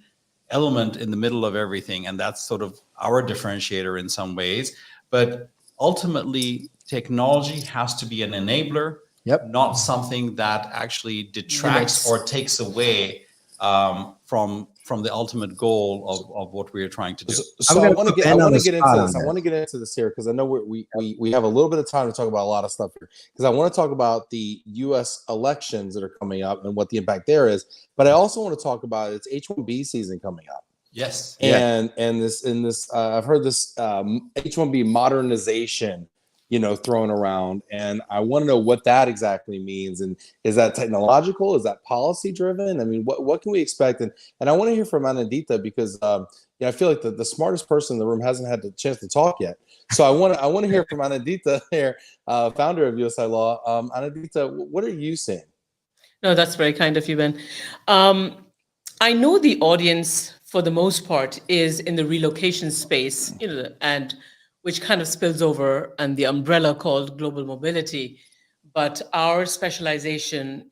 element in the middle of everything, and that's sort of our differentiator in some ways. But ultimately, technology has to be an enabler, not something that actually detracts or takes away from the ultimate goal of what we are trying to do. So I want to get into this. I want to get into this here because I know we have a little bit of time to talk about a lot of stuff here, because I want to talk about the U.S. elections that are coming up and what the impact there is. But I also want to talk about it's H-1B season coming up. Yes. And I've heard this H-1B modernization, thrown around, and I want to know what that exactly means. And is that technological? Is that policy driven? I mean, what can we expect? And I want to hear from Anindita, because I feel like the smartest person in the room hasn't had the chance to talk yet. So I want to hear from Anindita here, founder of USILaw. Anindita, what are you seeing? No, that's very kind of you, Ben. I know the audience, for the most part, is in the relocation space, and which kind of spills over and the umbrella called global mobility. But our specialization,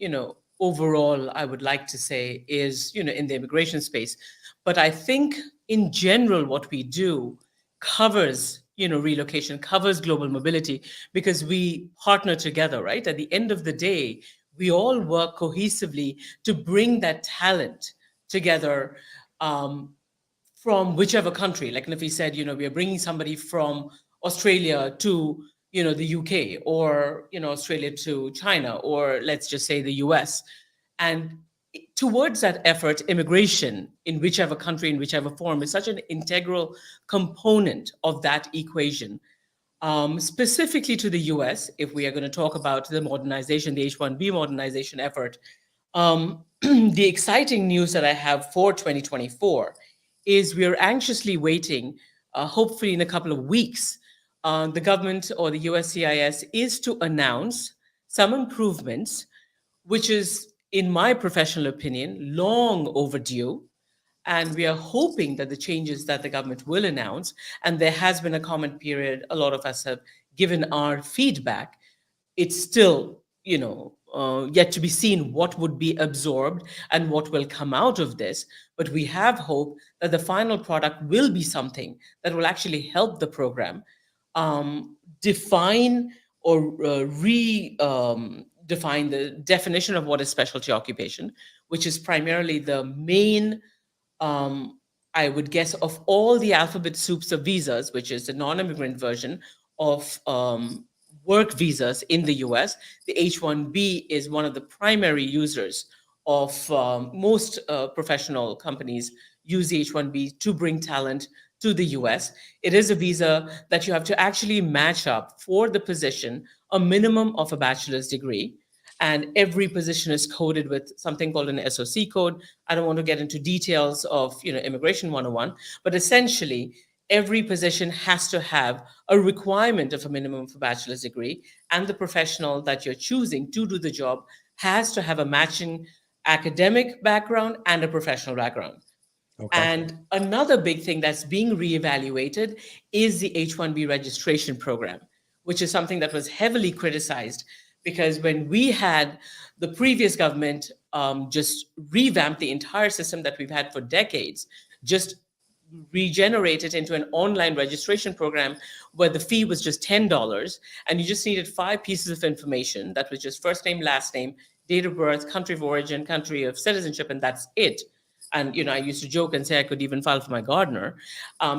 overall, I would like to say, is, in the immigration space. But I think in general, what we do covers, relocation, covers global mobility, because we partner together, right? At the end of the day, we all work cohesively to bring that talent together, from whichever country. Like if we said, we are bringing somebody from Australia to, the UK, or, Australia to China, or let's just say the US. And towards that effort, immigration in whichever country, in whichever form, is such an integral component of that equation. Specifically to the US, if we are going to talk about the modernization, the H-1B modernization effort, the exciting news that I have for 2024 is we are anxiously waiting, hopefully in a couple of weeks, the government or the USCIS is to announce some improvements, which is, in my professional opinion, long overdue. And we are hoping that the changes that the government will announce, and there has been a comment period, a lot of us have given our feedback, it's still, yet to be seen what would be absorbed and what will come out of this. But we have hope that the final product will be something that will actually help the program define or redefine the definition of what is specialty occupation, which is primarily the main, I would guess, of all the alphabet soups of visas, which is the non-immigrant version of work visas in the US. The H-1B is one of the primary users of most professional companies use the H-1B to bring talent to the US. It is a visa that you have to actually match up for the position, a minimum of a bachelor's degree. And every position is coded with something called an SOC code. I don't want to get into details of Immigration 101, but essentially, every position has to have a requirement of a minimum of a bachelor's degree, and the professional that you're choosing to do the job has to have a matching academic background and a professional background. Okay. And another big thing that's being reevaluated is the H-1B registration program, which is something that was heavily criticized, because when we had the previous government just revamp the entire system that we've had for decades, just regenerate it into an online registration program where the fee was just $10, and you just needed 5 pieces of information. That was just first name, last name, date of birth, country of origin, country of citizenship, and that's it. And I used to joke and say I could even file for my gardener.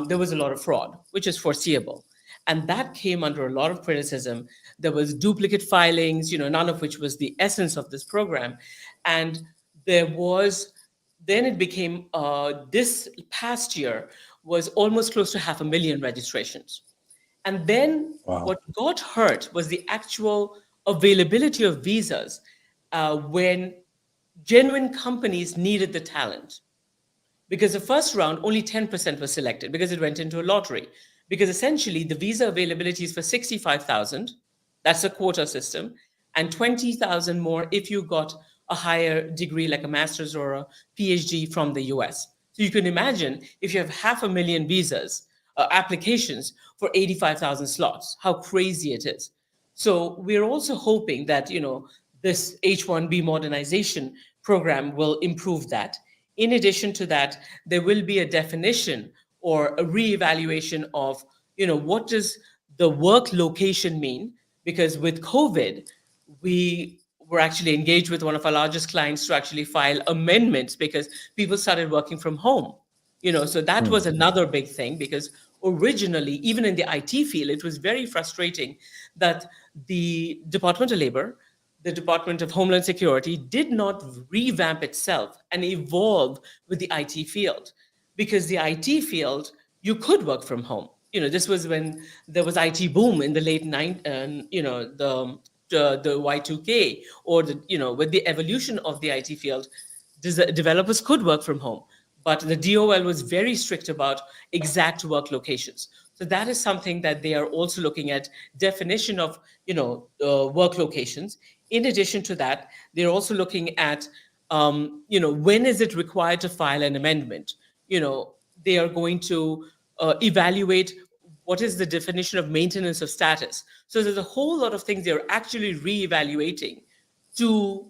There was a lot of fraud, which is foreseeable. And that came under a lot of criticism. There was duplicate filings, none of which was the essence of this program. And then it became, this past year was almost close to 500,000 registrations. And then Wow. what got hurt was the actual availability of visas when genuine companies needed the talent. Because the first round, only 10% was selected because it went into a lottery. Because essentially the visa availability is for 65,000. That's a quota system. And 20,000 more if you got a higher degree like a master's or a PhD from the US. So you can imagine if you have 500,000 visas, applications for 85,000 slots, how crazy it is. So we're also hoping that, this H-1B modernization program will improve that. In addition to that, there will be a definition or a reevaluation of, what does the work location mean? Because with COVID, we were actually engaged with one of our largest clients to actually file amendments because people started working from home. So that was another big thing because originally, even in the IT field, it was very frustrating that the Department of Labor, the Department of Homeland Security did not revamp itself and evolve with the IT field. Because the IT field, you could work from home. This was when there was IT boom in the late the Y2K, or with the evolution of the IT field, developers could work from home. But the DOL was very strict about exact work locations. So that is something that they are also looking at, definition of, work locations. In addition to that, they're also looking at, when is it required to file an amendment? They are going to evaluate what is the definition of maintenance of status. So there's a whole lot of things they're actually reevaluating to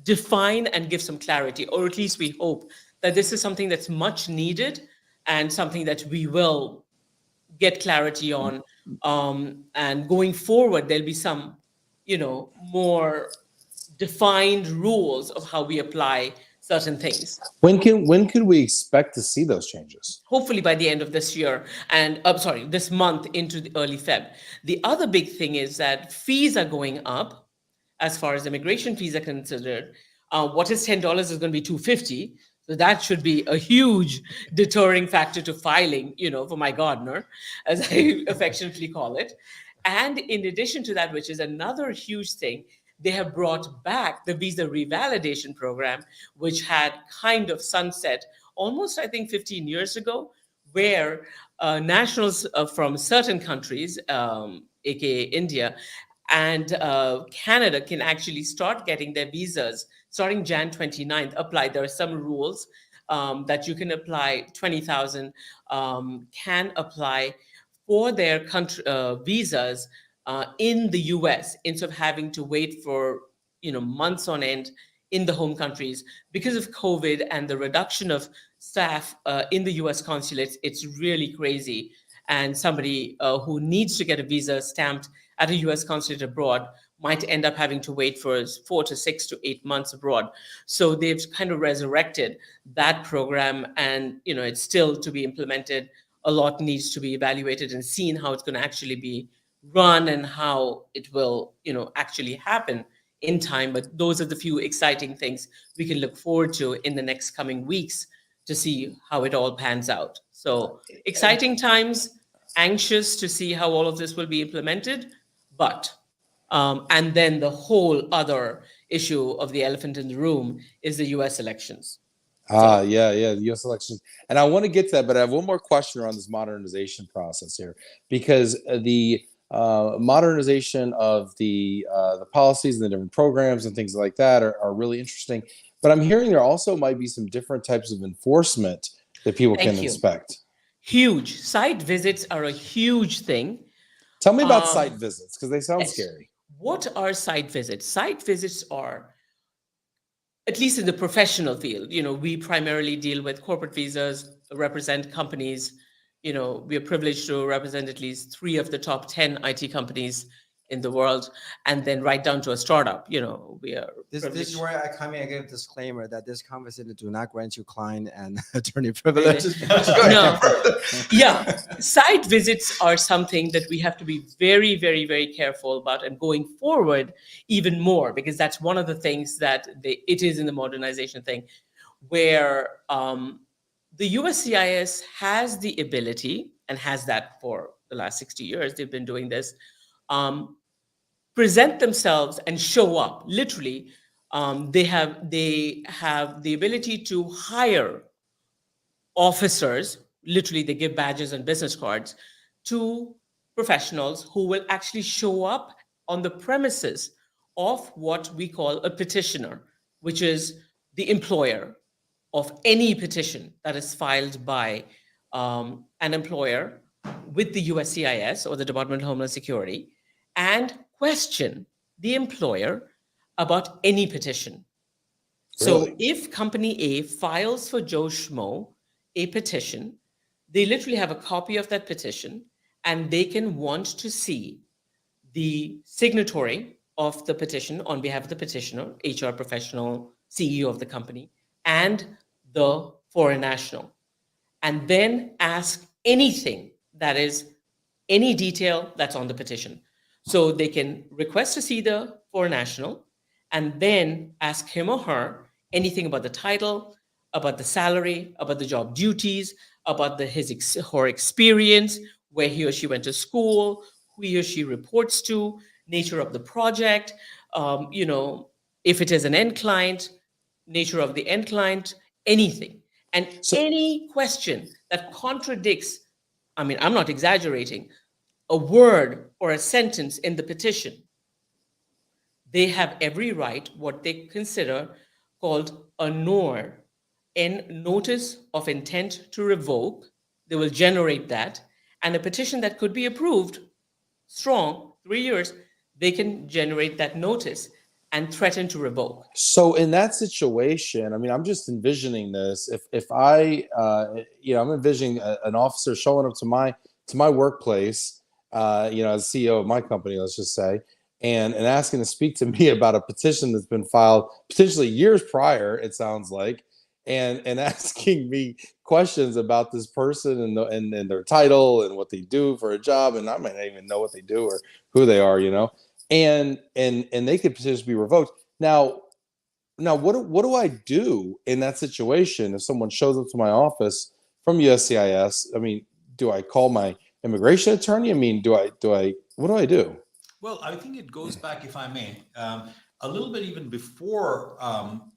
define and give some clarity, or at least we hope that this is something that's much needed and something that we will get clarity on. And going forward, there'll be some, more defined rules of how we apply certain things. When could we expect to see those changes? Hopefully by the end of this year, and this month into the early Feb. The other big thing is that fees are going up as far as immigration fees are considered. What is $10 is going to be $250. So that should be a huge deterring factor to filing, for my gardener, as I affectionately call it. And in addition to that, which is another huge thing, they have brought back the visa revalidation program, which had kind of sunset almost, I think, 15 years ago, where nationals from certain countries, aka India, and Canada can actually start getting their visas starting Jan 29th applied. There are some rules that you can apply, 20,000 can apply for their country visas in the US instead of having to wait for months on end in the home countries. Because of COVID and the reduction of staff in the US consulates, it's really crazy. And somebody who needs to get a visa stamped at a US consulate abroad might end up having to wait for 4 to 6 to 8 months abroad. So they've kind of resurrected that program, and it's still to be implemented. A lot needs to be evaluated and seen how it's going to actually be run and how it will actually happen in time. But those are the few exciting things we can look forward to in the next coming weeks to see how it all pans out. So exciting times, anxious to see how all of this will be implemented, but and then the whole other issue of the elephant in the room is the US elections. The U.S. elections. And I want to get to that, but I have one more question around this modernization process here, because the modernization of the policies and the different programs and things like that are really interesting. But I'm hearing there also might be some different types of enforcement that people can expect. Huge. Site visits are a huge thing. Tell me about site visits, because they sound scary. What are site visits? Site visits are, at least in the professional field, we primarily deal with corporate visas, represent companies. We are privileged to represent at least 3 of the top 10 IT companies in the world, and then right down to a startup. We are. This is where I come in and give a disclaimer that this conversation do not grant you client and attorney privileges. No. Yeah, site visits are something that we have to be very, very, very careful about, and going forward even more, because that's one of the things that it is in the modernization thing, where the USCIS has the ability, and has that for the last 60 years, they've been doing this, present themselves and show up. Literally, they have the ability to hire officers. Literally, they give badges and business cards to professionals who will actually show up on the premises of what we call a petitioner, which is the employer of any petition that is filed by an employer with the USCIS or the Department of Homeland Security, and question the employer about any petition. So Really? if company A files for Joe Schmo a petition, they literally have a copy of that petition, and they can want to see the signatory of the petition on behalf of the petitioner, HR professional, CEO of the company, and the foreign national, and then ask anything that is any detail that's on the petition. So they can request to see the foreign national and then ask him or her anything about the title, about the salary, about the job duties, about her experience, where he or she went to school, who he or she reports to, nature of the project, if it is an end client, nature of the end client, anything. And any question that contradicts, I mean, I'm not exaggerating, a word or a sentence in the petition, they have every right, what they consider called a NOR, notice of intent to revoke. They will generate that. And a petition that could be approved, strong, 3 years, they can generate that notice and threaten to revoke. So in that situation, I mean, I'm just envisioning this. If I, I'm envisioning an officer showing up to my workplace, as CEO of my company, let's just say, and asking to speak to me about a petition that's been filed potentially years prior, it sounds like, and asking me questions about this person and their title and what they do for a job, and I might not even know what they do or who they are, and they could potentially be revoked. Now, what do I do in that situation if someone shows up to my office from USCIS? I mean, do I call my immigration attorney? I mean, what do I do? Well, I think it goes back, if I may, a little bit even before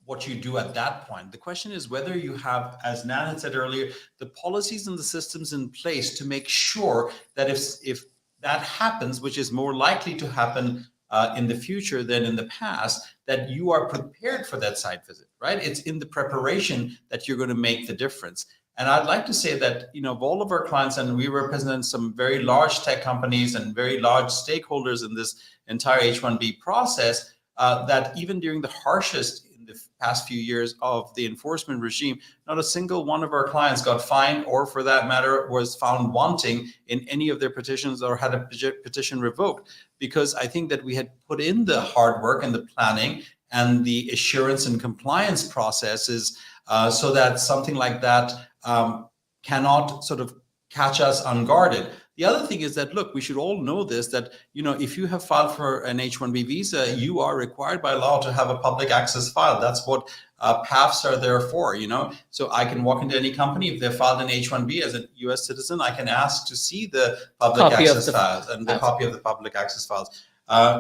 what you do at that point. The question is whether you have, as Nan had said earlier, the policies and the systems in place to make sure that if that happens, which is more likely to happen in the future than in the past, that you are prepared for that site visit, right? It's in the preparation that you're going to make the difference. And I'd like to say that, of all of our clients, and we represent some very large tech companies and very large stakeholders in this entire H-1B process, that even during the harshest in the past few years of the enforcement regime, not a single one of our clients got fined, or for that matter, was found wanting in any of their petitions or had a petition revoked. Because I think that we had put in the hard work and the planning and the assurance and compliance processes so that something like that cannot sort of catch us unguarded. The other thing is that, look, we should all know this, that, if you have filed for an H-1B visa, you are required by law to have a public access file. That's what PAFs are there for, So I can walk into any company. If they filed an H-1B as a US citizen, I can ask to see the public access files and the copy of the public access files.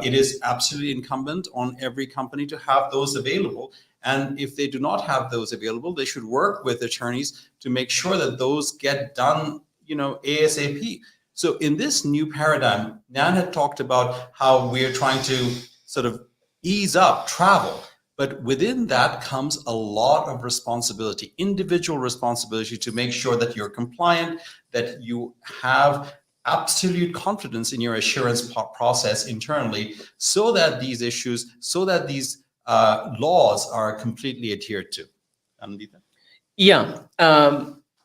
It is absolutely incumbent on every company to have those available. And if they do not have those available, they should work with attorneys to make sure that those get done, ASAP. So in this new paradigm, Nan had talked about how we're trying to sort of ease up travel. But within that comes a lot of responsibility, individual responsibility, to make sure that you're compliant, that you have absolute confidence in your assurance process internally, so that these issues, laws are completely adhered to. Anandita? Yeah.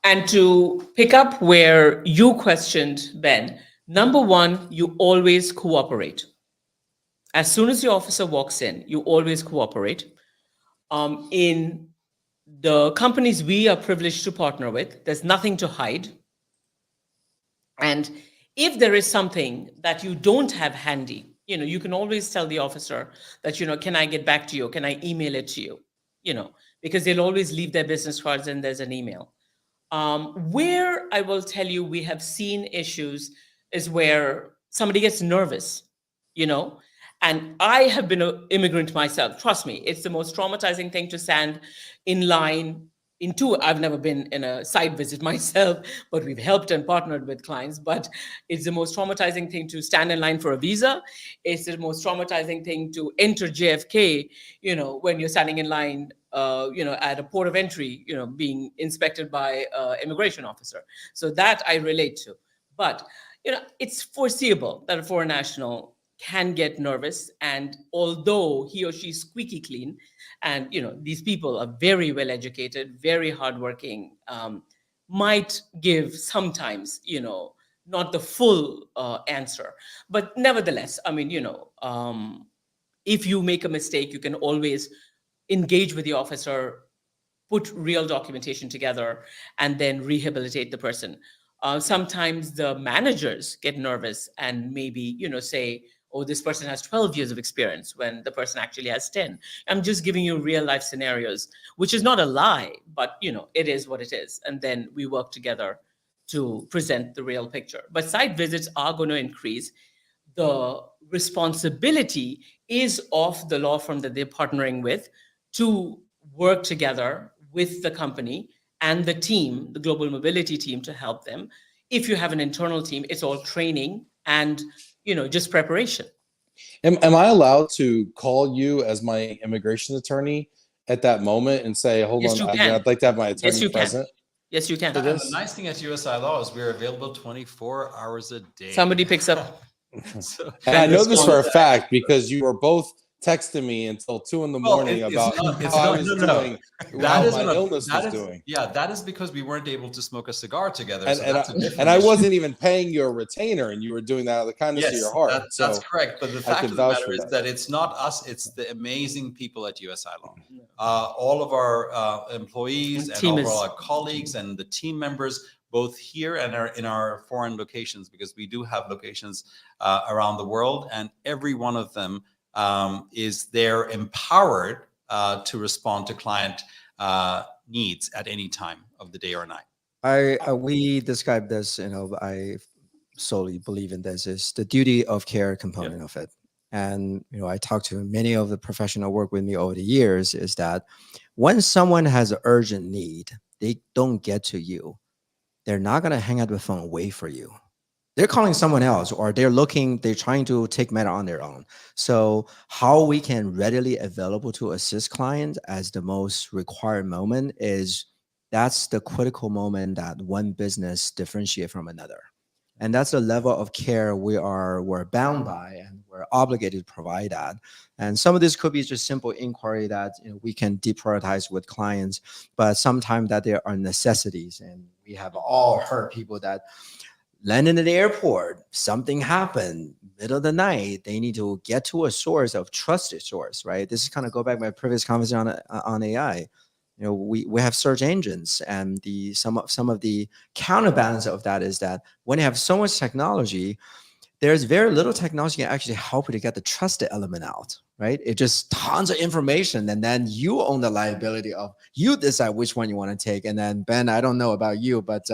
And to pick up where you questioned, Ben, number one, you always cooperate. As soon as the officer walks in, you always cooperate. In the companies we are privileged to partner with, there's nothing to hide. And if there is something that you don't have handy, you can always tell the officer that, can I get back to you? Can I email it to you? Because they'll always leave their business cards and there's an email. Where I will tell you we have seen issues is where somebody gets nervous, you know. And I have been an immigrant myself. Trust me, it's the most traumatizing thing to stand in line I've never been in a site visit myself, but we've helped and partnered with clients. But it's the most traumatizing thing to stand in line for a visa. It's the most traumatizing thing to enter JFK, you know, when you're standing in line, you know, at a port of entry, you know, being inspected by an immigration officer. So that I relate to. But, you know, it's foreseeable that a foreign national can get nervous. And although he or she is squeaky clean, and, you know, these people are very well educated, very hardworking, might give sometimes, you know, not the full answer. But nevertheless, I mean, you know, if you make a mistake, you can always engage with the officer, put real documentation together, and then rehabilitate the person. Sometimes the managers get nervous and maybe, you know, say, oh, this person has 12 years of experience when the person actually has 10. I'm just giving you real life scenarios, which is not a lie, but, you know, it is what it is. And then we work together to present the real picture. But site visits are going to increase. The responsibility is of the law firm that they're partnering with to work together with the company and the team, the global mobility team, to help them. If you have an internal team, it's all training and, you know, just preparation. Am I allowed to call you as my immigration attorney at that moment and say, hold Yes, on, you can. I'd like to have my attorney Yes, you present? can. Yes, you can. For And the this? nice thing at USILaw is we're available 24 hours a day. Somebody picks up. So, And I know this for a response- fact because you were both texting me until 2 in the morning it's about not- it's how I not- was no, no, no. doing, That how is my illness that was is- doing. Yeah, that is because we weren't able to smoke a cigar together. And, so and, that's a different and I issue. wasn't even paying you a retainer, and you were doing that out of the kindness of Yes, your heart. that's So correct. But the I fact can of the vouch matter for is that. that it's not us; it's the amazing people at USILaw. All of our employees and Team all of is- our colleagues and the team members, both here and in our foreign locations, because we do have locations around the world, and every one of them is there empowered to respond to client needs at any time of the day or night. We describe this, you know, I solely believe in this, is the duty of care component of it. And, you know, I talked to many of the professionals who work with me over the years, is that when someone has an urgent need, they don't get to you, they're not going to hang out the phone and wait for you. They're calling someone else, or they're trying to take matter on their own. So how we can readily available to assist clients as the most required moment is, that's the critical moment that one business differentiate from another. And that's the level of care we're bound by, and we're obligated to provide that. And some of this could be just simple inquiry that, you know, we can deprioritize with clients, but sometimes that there are necessities. And we have all heard people that landing at the airport, something happened, middle of the night, they need to get to a source of trusted source, right? This is kind of go back to my previous conversation on AI. You know, we have search engines, and some of the counterbalance of that is that when you have so much technology, there's very little technology can actually help you to get the trusted element out, right? It's just tons of information, and then you own the liability of, you decide which one you want to take. And then, Ben, I don't know about you, but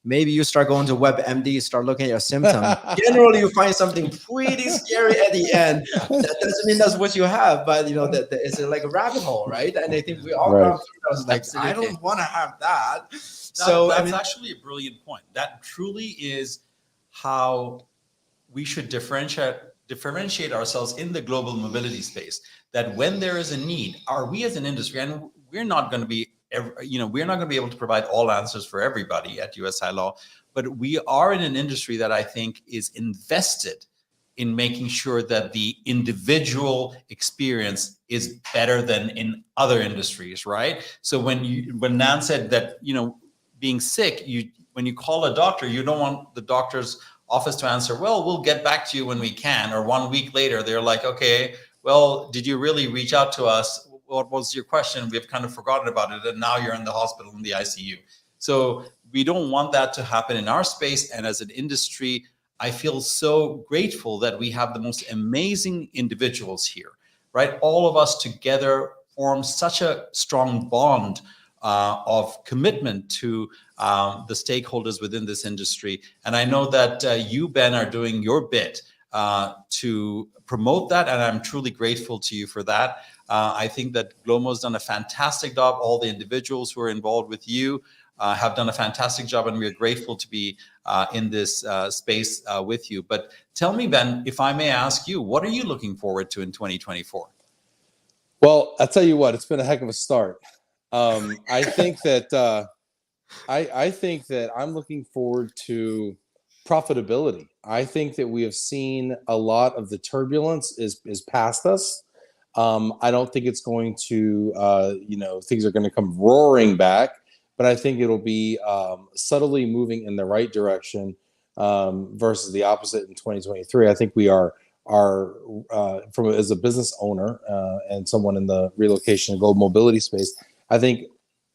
maybe you start going to WebMD, start looking at your symptoms. Generally, you find something pretty scary at the end. That doesn't mean that's what you have, but, you know, that it's like a rabbit hole, right? And I think we all Right. gone through those. Like, I Absolutely. don't want to have that. So That's I mean, actually a brilliant point. That truly is how we should differentiate ourselves in the global mobility space. That when there is a need, are we as an industry, and we're not going to be, we're not going to be able to provide all answers for everybody at USILaw, but we are in an industry that I think is invested in making sure that the individual experience is better than in other industries, right? So when Nan said that, you know, being sick, when you call a doctor, you don't want the doctor's office to answer, well, we'll get back to you when we can, or 1 week later they're like, okay, well, did you really reach out to us? What was your question? We've kind of forgotten about it, and now you're in the hospital in the ICU. So we don't want that to happen in our space. And as an industry, I feel so grateful that we have the most amazing individuals here, right? All of us together form such a strong bond of commitment to the stakeholders within this industry. And I know that you, Ben, are doing your bit to promote that, and I'm truly grateful to you for that. I think that Glomo's done a fantastic job. All the individuals who are involved with you have done a fantastic job, and we're grateful to be in this space with you. But tell me, Ben, if I may ask you, what are you looking forward to in 2024? Well, I'll tell you what, it's been a heck of a start. I think that I think that I'm looking forward to profitability. I think that we have seen a lot of the turbulence is past us. I don't think it's going to, things are going to come roaring back, but I think it'll be subtly moving in the right direction versus the opposite in 2023. I think we are from as a business owner and someone in the relocation and global mobility space, I think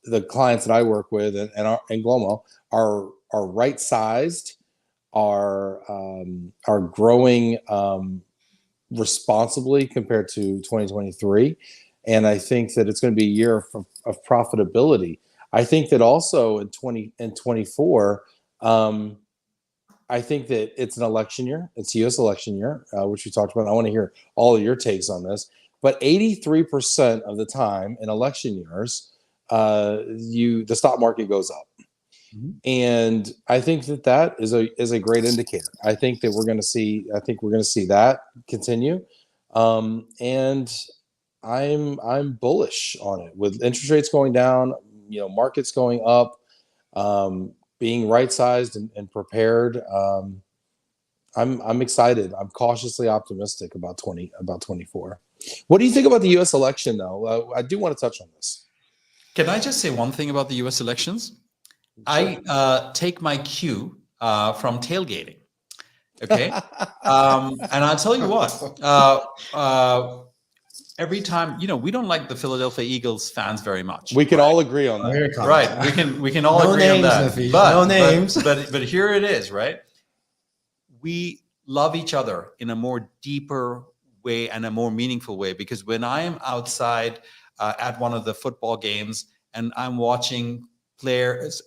the clients that I work with and Glomo are right sized, are growing responsibly compared to 2023, and I think that it's going to be a year of profitability. I think that also in 2024, I think that it's an election year. It's a U.S. election year, which we talked about. I want to hear all of your takes on this. But 83% of the time in election years, the stock market goes up. Mm-hmm. And I think that is a great indicator. I think that we're going to see that continue. And I'm bullish on it with interest rates going down, markets going up, being right-sized and prepared. I'm excited. I'm cautiously optimistic about 24. What do you think about the U.S. election, though? I do want to touch on this. Can I just say one thing about the U.S. elections? Sure. I take my cue from tailgating. Okay, and I'll tell you what. Every time, we don't like the Philadelphia Eagles fans very much. We can all agree on that, right? We can all agree on that. No names. But here it is, right? We love each other in a more deeper way and a more meaningful way, because when I am outside at one of the football games and I'm watching players,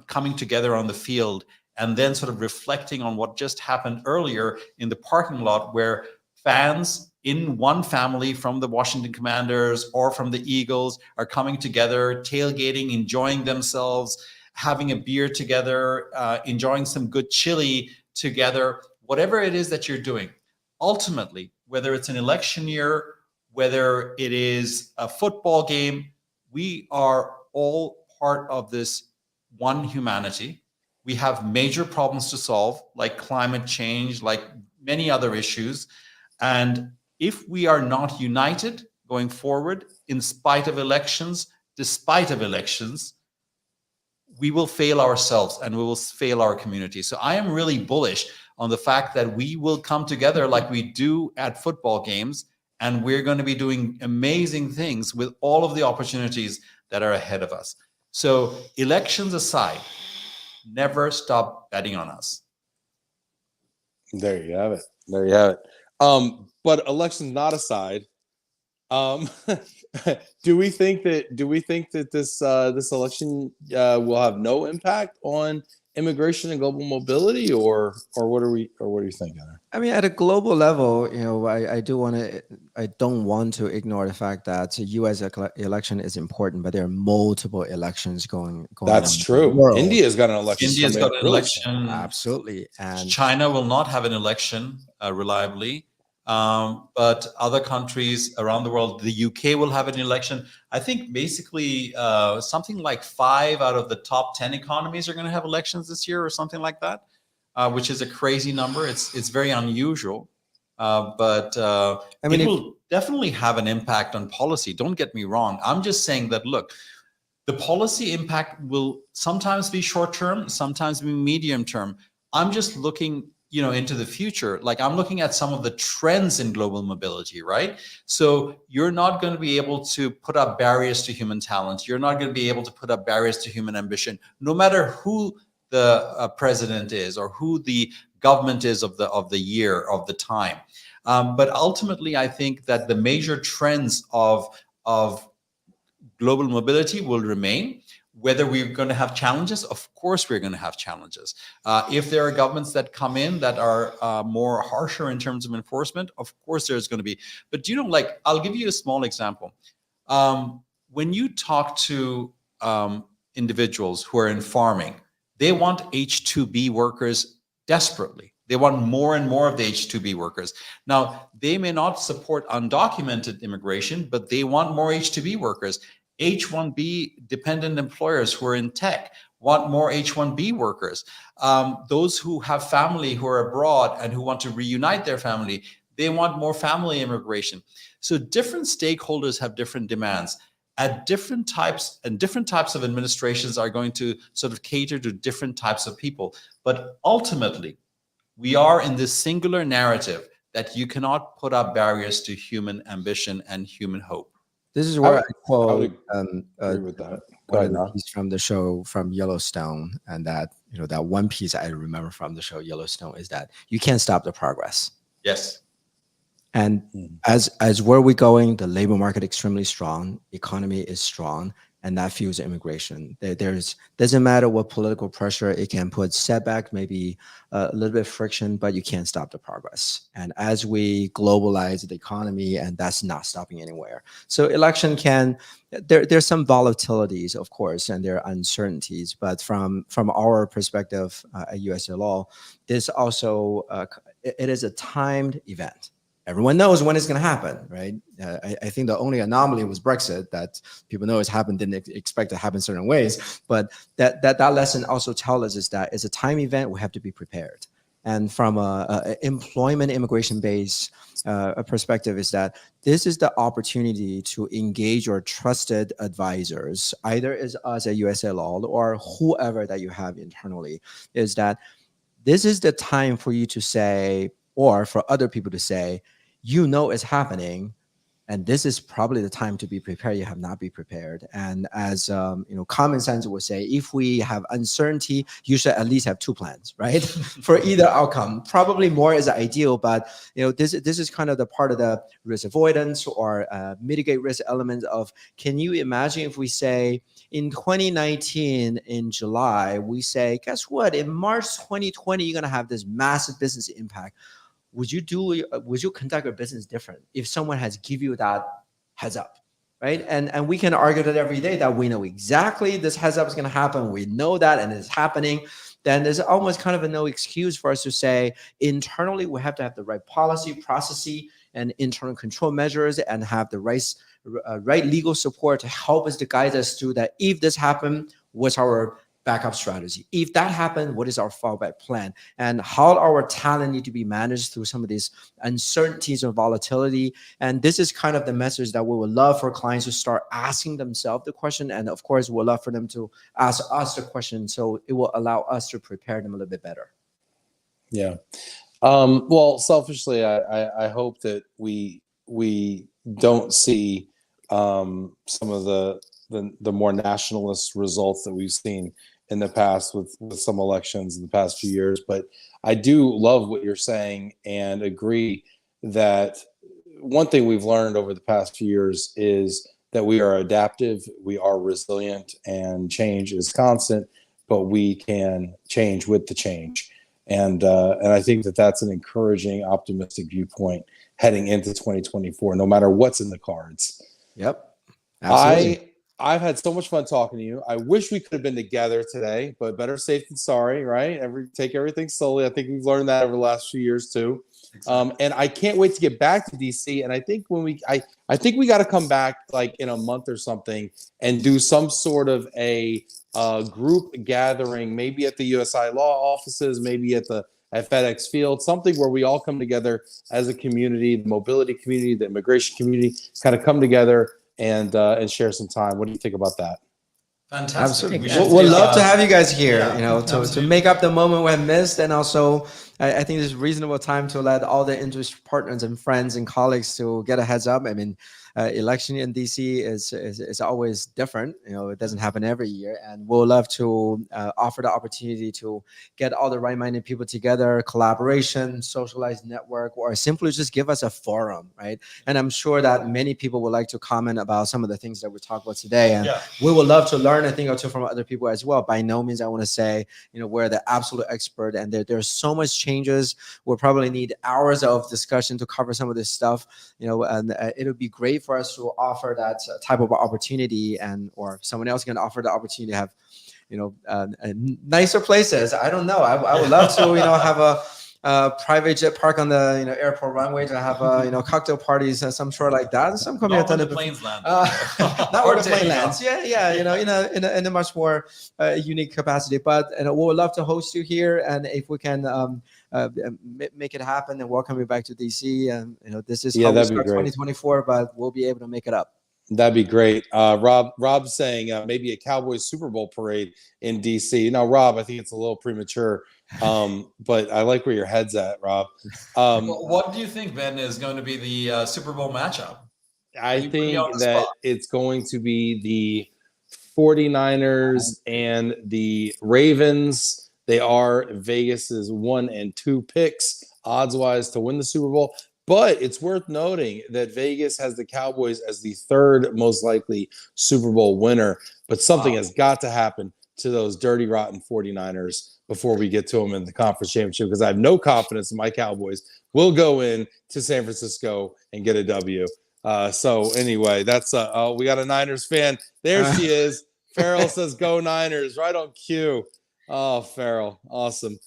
coming together on the field and then sort of reflecting on what just happened earlier in the parking lot, where fans in one family from the Washington Commanders or from the Eagles are coming together, tailgating, enjoying themselves, having a beer together, enjoying some good chili together, whatever it is that you're doing. Ultimately, whether it's an election year, whether it is a football game, we are all part of this one humanity. We have major problems to solve, like climate change, like many other issues. And if we are not united going forward, in spite of elections, despite of elections, we will fail ourselves and we will fail our community. So I am really bullish on the fact that we will come together like we do at football games, and we're going to be doing amazing things with all of the opportunities that are ahead of us. So elections aside, never stop betting on us. There you have it. But elections not aside, do we think that this election will have no impact on immigration and global mobility, or what do you think, Heather? I mean, at a global level, I don't want to ignore the fact that the U.S. election is important, but there are multiple elections going That's on. true. India's got an election. India's got an election. Absolutely. And China will not have an election reliably. But other countries around the world, the UK will have an election. I think basically something like 5 out of the top 10 economies are going to have elections this year, or something like that, which is a crazy number. It's very unusual, but it will definitely have an impact on policy. Don't get me wrong. I'm just saying that, look, the policy impact will sometimes be short term, sometimes be medium term. I'm just looking into the future. Like, I'm looking at some of the trends in global mobility, right? So you're not going to be able to put up barriers to human talent. You're not going to be able to put up barriers to human ambition, no matter who the president is or who the government is of the year, of the time. But ultimately, I think that the major trends of global mobility will remain. Whether we're going to have challenges, of course we're going to have challenges. If there are governments that come in that are more harsher in terms of enforcement, of course there's going to be. But like, I'll give you a small example. When you talk to individuals who are in farming, they want H-2B workers desperately. They want more and more of the H-2B workers. Now, they may not support undocumented immigration, but they want more H-2B workers. H-1B dependent employers who are in tech want more H-1B workers. Those who have family who are abroad and who want to reunite their family, they want more family immigration. So different stakeholders have different demands at different types, and different types of administrations are going to sort of cater to different types of people. But ultimately, we are in this singular narrative that you cannot put up barriers to human ambition and human hope. This is where I quote agree with that. one of the piece from the show from Yellowstone, and that that one piece I remember from the show Yellowstone is that you can't stop the progress. Yes. And as where we're going, the labor market extremely strong, economy is strong, and that fuels immigration. Doesn't matter what political pressure, it can put setback, maybe a little bit of friction, but you can't stop the progress. And as we globalize the economy, and that's not stopping anywhere. So election there's some volatilities, of course, and there are uncertainties, but from our perspective at USILaw, this also, it is a timed event. Everyone knows when it's going to happen, right? I think the only anomaly was Brexit, that people know it's happened, didn't expect it to happen certain ways. But that lesson also tells us is that it's a time event. We have to be prepared. And from a employment immigration base perspective, is that this is the opportunity to engage your trusted advisors, either as us at USILaw or whoever that you have internally, is that this is the time for you to say, or for other people to say, it's happening, and this is probably the time to be prepared. You have not been prepared. And as common sense would say, if we have uncertainty, you should at least have two plans, right? For either outcome. Probably more is ideal, but this is kind of the part of the risk avoidance or mitigate risk element of, can you imagine if we say in 2019 in July, we say, guess what? In March 2020, you're gonna have this massive business impact. Would you conduct your business different if someone has give you that heads up, right? And we can argue that every day that we know exactly this heads up is going to happen. We know that, and it's happening. Then there's almost kind of no excuse for us to say internally we have to have the right policy, processes, and internal control measures, and have the right legal support to help us, to guide us through that. If this happened, what's our backup strategy? If that happened, what is our fallback plan? And how our talent need to be managed through some of these uncertainties and volatility. And this is kind of the message that we would love for clients to start asking themselves the question. And of course, we'd love for them to ask us the question, so it will allow us to prepare them a little bit better. Yeah. Well, selfishly, I hope that we don't see some of the more nationalist results that we've seen in the past with some elections in the past few years. But I do love what you're saying and agree that one thing we've learned over the past few years is that we are adaptive, we are resilient, and change is constant, but we can change with the change. And I think that that's an encouraging, optimistic viewpoint heading into 2024, no matter what's in the cards. Yep. Absolutely. I've had so much fun talking to you. I wish we could have been together today, but better safe than sorry, right? Take everything slowly. I think we've learned that over the last few years too. Exactly. And I can't wait to get back to DC. And I think I think we got to come back like in a month or something and do some sort of a group gathering, maybe at the USILaw offices, maybe at FedEx Field, something where we all come together as a community, the mobility community, the immigration community, kind of come together and share some time. What do you think about that? Fantastic. We'd love to have you guys here, to make up the moment we have missed, and also I think it's a reasonable time to let all the industry partners and friends and colleagues to get a heads up. I mean, election in DC is always different. You know, it doesn't happen every year, and we'll love to offer the opportunity to get all the right-minded people together, collaboration, socialized network, or simply just give us a forum, right? And I'm sure that many people would like to comment about some of the things that we talked about today, and we would love to learn a thing or two from other people as well. By no means I want to say, you know, we're the absolute expert, and there's so much changes. We'll probably need hours of discussion to cover some of this stuff, you know, and it would be great for us to offer that type of opportunity, and or someone else can offer the opportunity to have, you know, nicer places. I don't know. I would love to, you know, have a private jet park on the, you know, airport runway to have you know, cocktail parties and some sort like that. Some company have done it. Planes land. Not where the plane lands. Yeah, you know, in a much more unique capacity. But we would love to host you here, and if we can make it happen and welcome you back to DC. And you know, this is how we start 2024, but we'll be able to make it up. That'd be great. Rob's saying maybe a Cowboys Super Bowl parade in DC. Now, Rob, I think it's a little premature, but I like where your head's at, Rob. What do you think, Ben, is going to be the Super Bowl matchup? I think that it's going to be the 49ers and the Ravens. They are Vegas's 1 and 2 picks, odds-wise, to win the Super Bowl. But it's worth noting that Vegas has the Cowboys as the 3rd most likely Super Bowl winner. But something has got to happen to those dirty, rotten 49ers before we get to them in the conference championship, because I have no confidence in my Cowboys will go in to San Francisco and get a W. So anyway, that's we got a Niners fan. There she is. Farrell says, "Go Niners!" Right on cue. Oh, Farrell, awesome.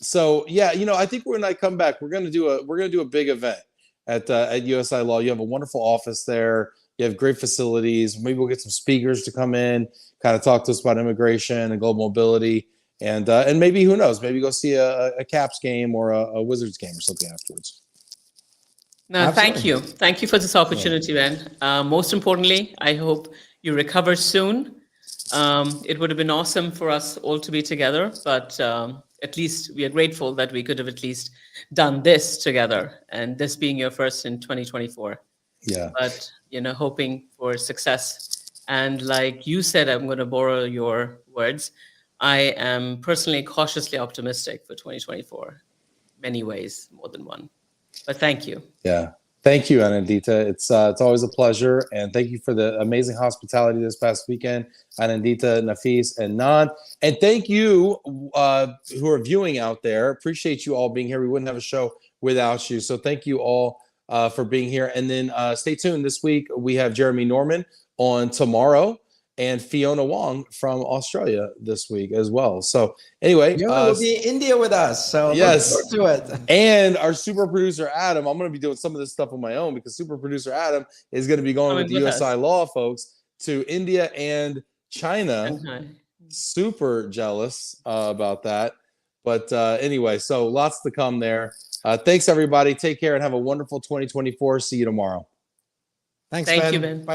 So yeah, you know, I think when I come back, we're gonna do a big event at USILaw. You have a wonderful office there. You have great facilities. Maybe we'll get some speakers to come in, kind of talk to us about immigration and global mobility, and maybe, who knows, maybe go see a Caps game or a Wizards game or something afterwards. No, thank you for this opportunity, Ben. Most importantly, I hope you recover soon. It would have been awesome for us all to be together, but at least we are grateful that we could have at least done this together, and this being your first in 2024. Yeah. But, you know, hoping for success. And like you said, I'm going to borrow your words. I am personally cautiously optimistic for 2024. Many ways, more than one. But thank you. Yeah. Thank you, Anandita. It's always a pleasure, and thank you for the amazing hospitality this past weekend, Anandita, Nafis, and Nan. And thank you who are viewing out there. Appreciate you all being here. We wouldn't have a show without you. So thank you all for being here. And then stay tuned. This week we have Jeremy Norman on tomorrow, and Fiona Wong from Australia this week as well. So anyway, will be in India with us. So yes, look forward to it. And our super producer Adam, I'm going to be doing some of this stuff on my own, because super producer Adam is going to be going with the USILaw folks to India and China. Super jealous about that. But anyway, so lots to come there. Thanks everybody. Take care and have a wonderful 2024. See you tomorrow. Thanks, Thank Ben. you, Ben. Bye.